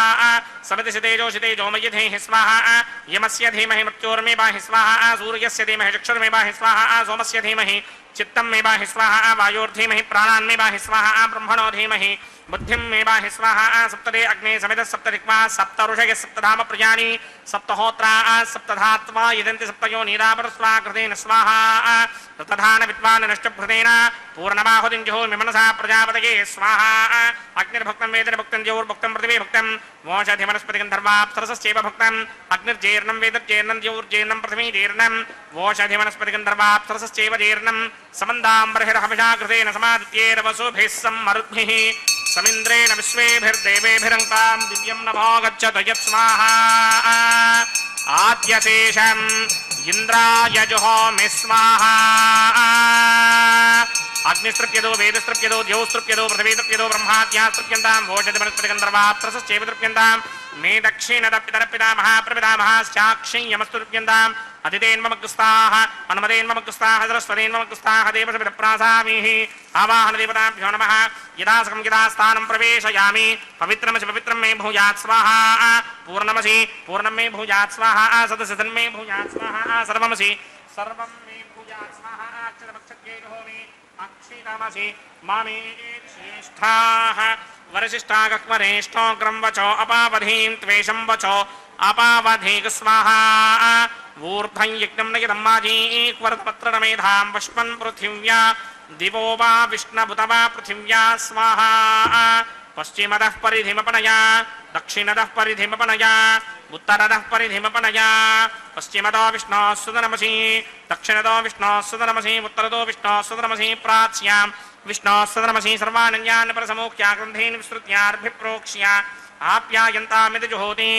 समितिषितेजोषि तेजोमयधेः स्वाहा यमस्य धीमहि मृत्योर्मे बाहि स्वाहा सूर्यस्य धीमहि चक्षुर्मे बाहि स्वाहा सोमस्य धीमहि चित्तं मे बाहि स्वाहा वायोर्धीमहि प्राणान् मे बाहि स्वाहा ब्रह्मणो धीमहि बुद्धिं मे बाहि स्वाहा सप्तदे अग्ने समितः सप्तदिक्वा सप्तऋषयः सप्तधाम प्रजानि सप्तहोत्रा सप्तधात्वा यदन्ति सप्तयो नीरावर स्वाकृतेन स्वाहा तथान विद्वान् नष्टभृतेन पूर्णमाहुतिं जुहोमि मनसा प्रजापतये स्वाहा अग्निर्भक्तं वेदर्भक्तं द्यौर्भक्तं पृथिवी भक्तं वोषधिवनस्पतिगन्धर्वाप्सरसश्चैव भक्तम् अग्निर्जेर्णं वेदर्जेर्णं द्यौर्जेर्णं पृथिवी जीर्णं वोषधिवनस्पतिगन्धर्वाप्सरसश्चैव जीर्णं समन्दाम्बर्हिर्हविषा कृतेन समादित्यैरवसुभिः सम्मरुद्भिः समिन्द्रेण विश्वेभिर्देवेभिरङ्कां दिव्यं नभो गच्छतु यत्स्वाहा आद्यशेषम् इन्द्राय जुहोमि स्वाहा अग्निस्तृप्यदो वेदस्तृप्यदो द्यौस्तृप्यदो पृथिवीतृप्यदो ब्रह्माद्यास्तृप्यन्तां वोषधिवनस्पतिगन्धर्वाप्सरसश्चैव तृप्यन्तां मे दक्षिणदपितरपिता महाप्रपितामहाश्चाक्षी यमस्तुर्प्यन्ताम् अतिथेन्मग्रस्ताः अनुमतेन्मग्रस्ताः सरस्वतेन्मग्रस्ताः देवसमितप्रासामीः आवाहन देवताभ्यो नमः यदा सकं यदा स्थानं प्रवेशयामि पवित्रमसि पवित्रं मे भूयात् स्वाहा पूर्णमसि पूर्णं मे भूयात् स्वाहा सदसदन् मे भूयात् स्वाहा सर्वमसि सर्वं मे भूयात् स्वाहा अक्षरमक्षत्यै जुहोमि अक्षितमसि मामे श्रेष्ठाः वरशिष्ठागक्वरेष्ठोऽग्रं वचो अपावधीं त्वेषं वचो अपावधीक स्वाहा ऊर्ध्वं यज्ञं नयनं माजीक्वरतपत्रमेधां पुष्पन् पृथिव्या दिवो वा विष्णुभुत वा पृथिव्या स्वाहा पश्चिमतः परिधिमपनया दक्षिणतः परिधिमपनया उत्तरतः परिधिमपनया पश्चिमतो विष्णोः सुदनमसि दक्षिणतो विष्णोः सुदनमसि उत्तरतो विष्णोः सुदनमसि प्राच्यां विष्णोः सुदनमसि सर्वानन्यान् परसमोक्ष्या ग्रन्थीन् विस्तृत्यार्भिप्रोक्ष्या आप्यायन्तामिति जुहोति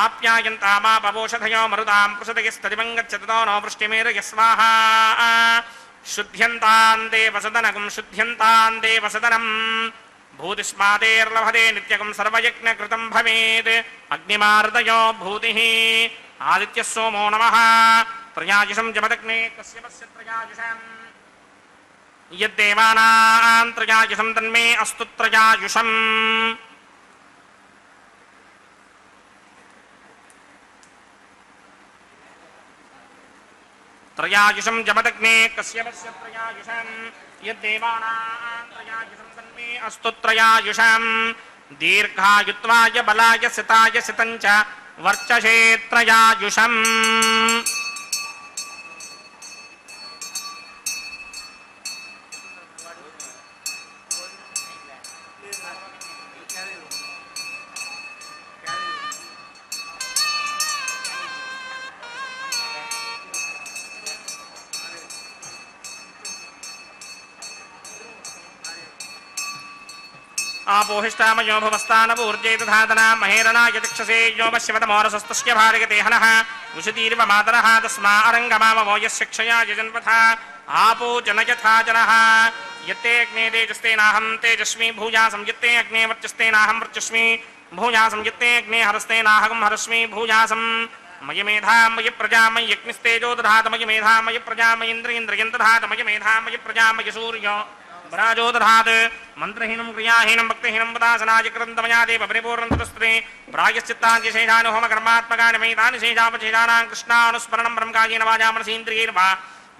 आप्यायन्तामापवोषधयो मरुतां पृषदयस्तदिवं गच्छतो नो वृष्टिमेरय स्वाहा शुद्ध्यन्तां देवसदनकं शुद्ध्यन्तां देवसदनम् भूतिस्मादेर्लभते नित्यकं सर्वयज्ञकृतं भवेत् अग्निमार्दयो भूतिः आदित्यः सोमो नमः त्रयायुषं जमदग्ने कश्यपस्य त्रयायुषम् यद्देवानां त्रयायुषं तन्मे अस्तु त्रयायुषम् त्रयायुषं जमदग्ने कश्यपस्य त्रयायुषं यद्देवानां त्रयायुषं तन्मे अस्तु त्रयायुषं दीर्घायुत्वाय बलाय सिताय सितं च वर्चसे त्रयायुषम् आपोहिष्टामयो भवस्तानवूर्जैतधातना महेरणाय चक्षसे यो पश्यवतमोरसस्तस्य भार्यते हनः उषतीर्व मातरः तस्मा अरङ्गमावमो यस्य क्षया यजन्पथा आपो जनयथा जनः यत्ते अग्ने तेजस्तेनाहं तेजस्मि भूयासं यत्ते अग्ने वर्चस्तेनाहं वर्चस्मि भूयासं यत्ते अग्ने हरस्तेनाहं हरस्मि भूयासं मयि मेधा मयि प्रजा मयि यज्ञस्तेजो दधात मयि मेधा मयि प्रजा मयि इन्द्रियं दधात मयि मेधा मयि प्रजा मयि सूर्यो वराजो दधात् मंत्रहीनं क्रियाहीनं भक्तिहीनं वदासनाय कृतमया देव परिपूर्णतस्ते प्रायश्चित्ताञ्जशेषानुहोम कर्मात्मकानि मैतानि शेषापशेषाणां कृष्णानुस्मरणं ब्रह्मकायेन वाचा मनसीन्द्रियैर्वा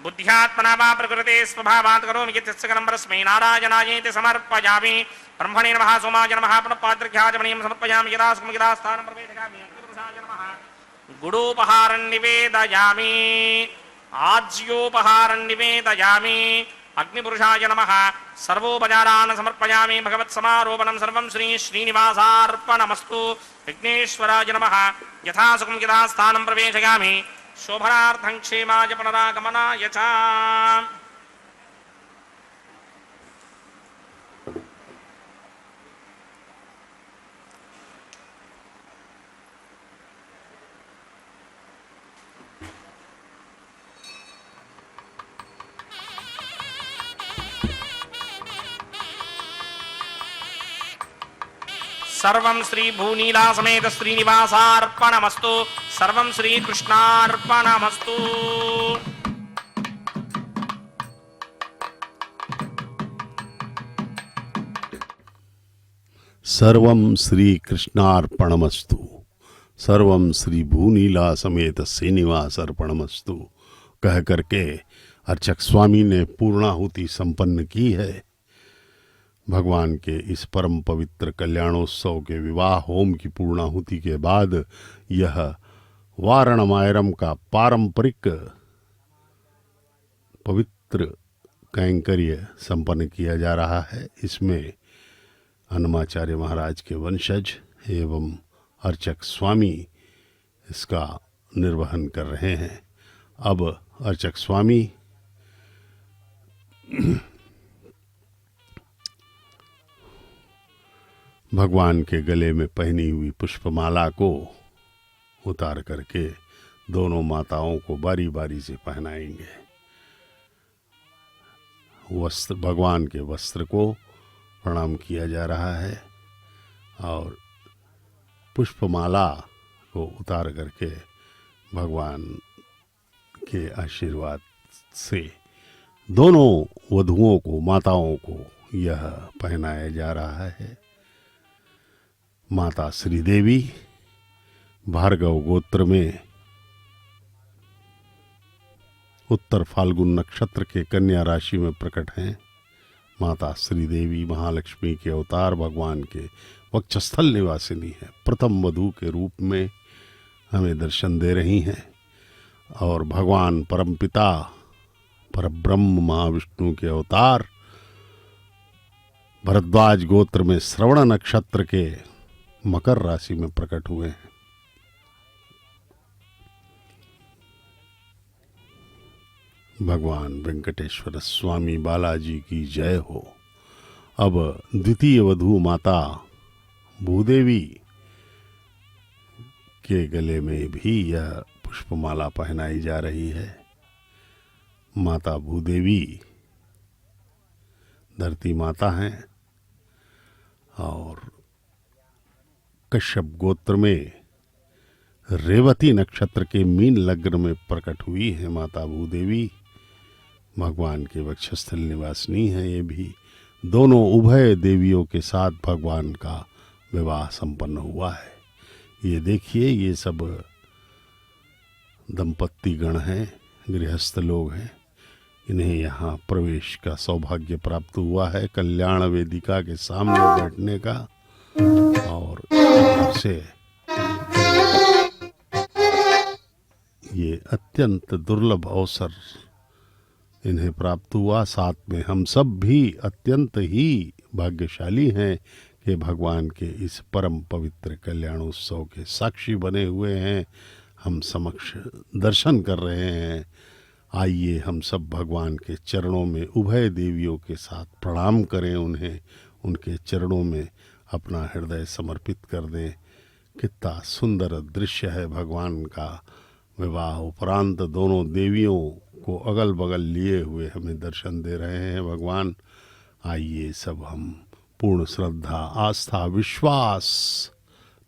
बुद्ध्यात्मना वा प्रकृते स्वभावात् करोमि यत् सकलं परस्मै नारायणायेति समर्पयामि ब्रह्मणे नमः सोमाय नमः पुनः पात्रघ्याजमणीं समर्पयामि यदा सुखं यदा स्थानं प्रवेशयामि अग्निपुरुषाय नमः गुडोपहारं निवेदयामि आज्योपहारं निवेदयामि अग्निपुरुषाय नमः सर्वोपचारान् समर्पयामि भगवत्समारोपणं सर्वं श्री श्रीनिवासार्पणमस्तु विघ्नेश्वराय नमः यथा सुखं यथा स्थानं प्रवेशयामि शोभनार्थं क्षेमाय पुनरागमनाय च। सर्वं श्री भूनीला समेत श्रीनिवासार्पणमस्तु। सर्वं श्री कृष्णार्पणमस्तु। सर्वं श्री कृष्णार्पणमस्तु। सर्वं श्री भूनीला समेत श्रीनिवास अर्पणमस्तु कह करके अर्चक स्वामी ने पूर्णाहुति संपन्न की है। भगवान के इस परम पवित्र कल्याणोत्सव के विवाह होम की पूर्णाहुति के बाद यह वारणमायरम का पारंपरिक पवित्र कैंकर्य संपन्न किया जा रहा है। इसमें अन्नमाचार्य महाराज के वंशज एवं अर्चक स्वामी इसका निर्वहन कर रहे हैं। अब अर्चक स्वामी भगवान के गले में पहनी हुई पुष्पमाला को उतार करके दोनों माताओं को बारी बारी से पहनाएंगे। वस्त्र, भगवान के वस्त्र को प्रणाम किया जा रहा है और पुष्पमाला को उतार करके भगवान के आशीर्वाद से दोनों वधुओं को, माताओं को यह पहनाया जा रहा है। माता श्रीदेवी भार्गव गोत्र में उत्तर फाल्गुन नक्षत्र के कन्या राशि में प्रकट हैं। माता श्रीदेवी महालक्ष्मी के अवतार भगवान के वक्षस्थल निवासिनी है। प्रथम वधू के रूप में हमें दर्शन दे रही हैं और भगवान परमपिता परब्रह्म महाविष्णु के अवतार भरद्वाज गोत्र में श्रवण नक्षत्र के मकर राशि में प्रकट हुए हैं। भगवान वेंकटेश्वर स्वामी बालाजी की जय हो। अब द्वितीय वधू माता भूदेवी के गले में भी यह पुष्पमाला पहनाई जा रही है। माता भूदेवी धरती माता हैं और कश्यप गोत्र में रेवती नक्षत्र के मीन लग्न में प्रकट हुई है। माता भूदेवी भगवान के वक्षस्थल निवासिनी है। ये भी दोनों उभय देवियों के साथ भगवान का विवाह संपन्न हुआ है। ये देखिए, ये सब दंपत्ति गण हैं, गृहस्थ लोग हैं। इन्हें यहाँ प्रवेश का सौभाग्य प्राप्त हुआ है कल्याण वेदिका के सामने बैठने का और से ये अत्यंत दुर्लभ अवसर इन्हें प्राप्त हुआ। साथ में हम सब भी अत्यंत ही भाग्यशाली हैं कि भगवान के इस परम पवित्र कल्याणोत्सव के साक्षी बने हुए हैं। हम समक्ष दर्शन कर रहे हैं। आइए हम सब भगवान के चरणों में उभय देवियों के साथ प्रणाम करें, उन्हें उनके चरणों में अपना हृदय समर्पित कर दें। कितना सुंदर दृश्य है। भगवान का विवाह उपरांत दोनों देवियों को अगल बगल लिए हुए हमें दर्शन दे रहे हैं भगवान। आइए सब हम पूर्ण श्रद्धा, आस्था, विश्वास,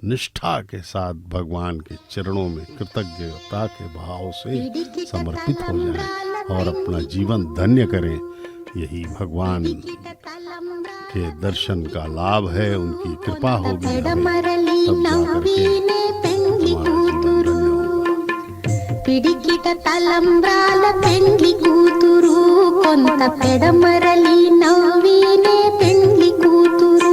निष्ठा के साथ भगवान के चरणों में कृतज्ञता के भाव से समर्पित हो जाएं और अपना जीवन धन्य करें। यही भगवान के दर्शन का लाभ है। उनकी कृपा होगी हमें, तब जाकर के हमारा जीवन धन्य होगा। పిడికిట తలంబ్రాల పెండ్లి కూతురు కొంత పెడమరలి నవ్వినే పెండ్లి కూతురు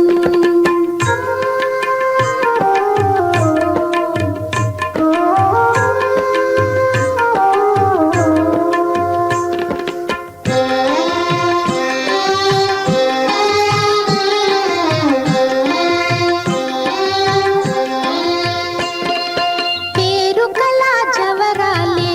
పేరు కళ జవరాలే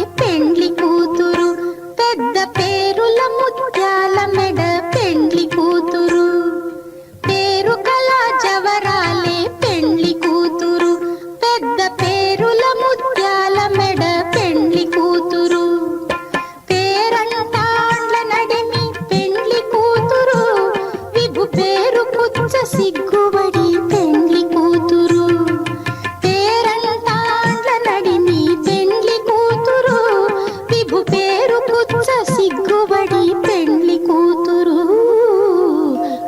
కుచ్చ సిగ్గుబడి పెండ్లి కూతురు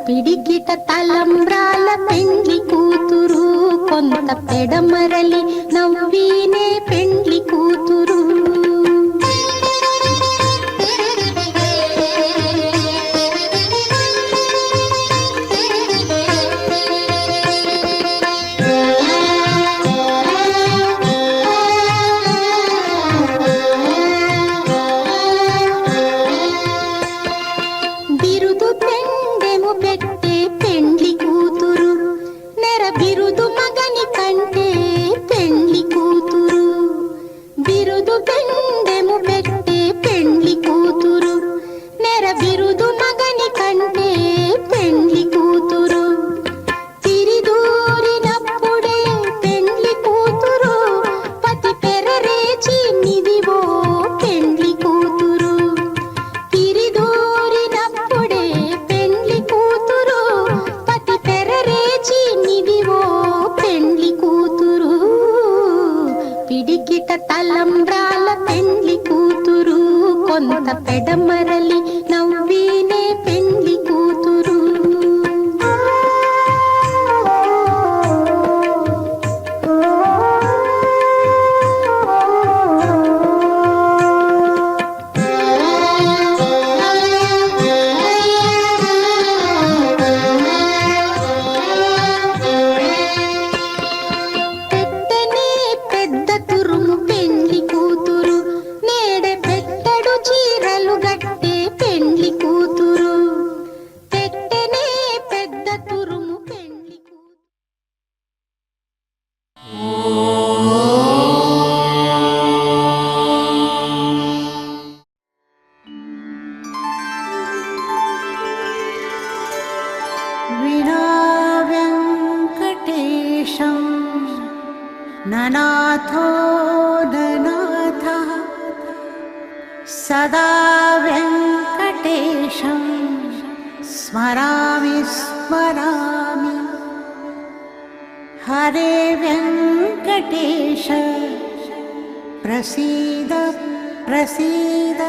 పిడికిట తలంబ్రాల పెండ్లి కూతురు కొంత పెడమరలి నవ్వీనే పెండ్లి కూతురు బిరుదు పెండెము పెట్టే పెండ్లి కూతురు నెర బిరుదు మగని కంటే పెండ్లి కూతురు బిరుదు పెండెము పెట్టే పెండ్లి కూతురు నెర బిరుదు మగని కంటే పెండ్లి కూతురు తిరిదూరినప్పుడే పెండ్లి కూతురు పతి పెరరేచి నిదివో పెండ్లి కూతురు తిరిదూరినప్పుడే పెండ్లి కూతురు పతి పెరరేచి నిదివో పెండ్లి కూతురు పిడికిట తలంబ్రాల పెండ్లి కూతురు కొంత పెడమరలి నవ్వీనే పెండ్లి కూతురు పెట్టనే పెద్ద తురుము పెండ్లి కూతురు నేడే పెట్టడు చీరలు గట్టే పెండ్లి కూతురు పెట్టనే పెద్ద తురుము పెండ్లి కూతురు विना वेङ्कटेशं ननाथो ननाथः सदा वेङ्कटेशं स्मरामि स्मरामि हरे वेङ्कटेश प्रसीद प्रसीद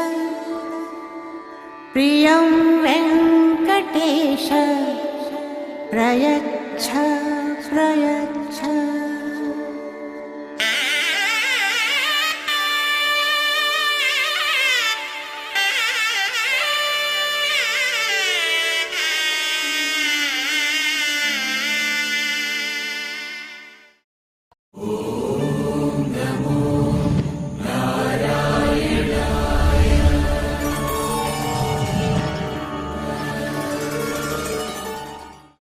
प्रियं वेङ्कटेश प्रयच्छ प्रयच्छ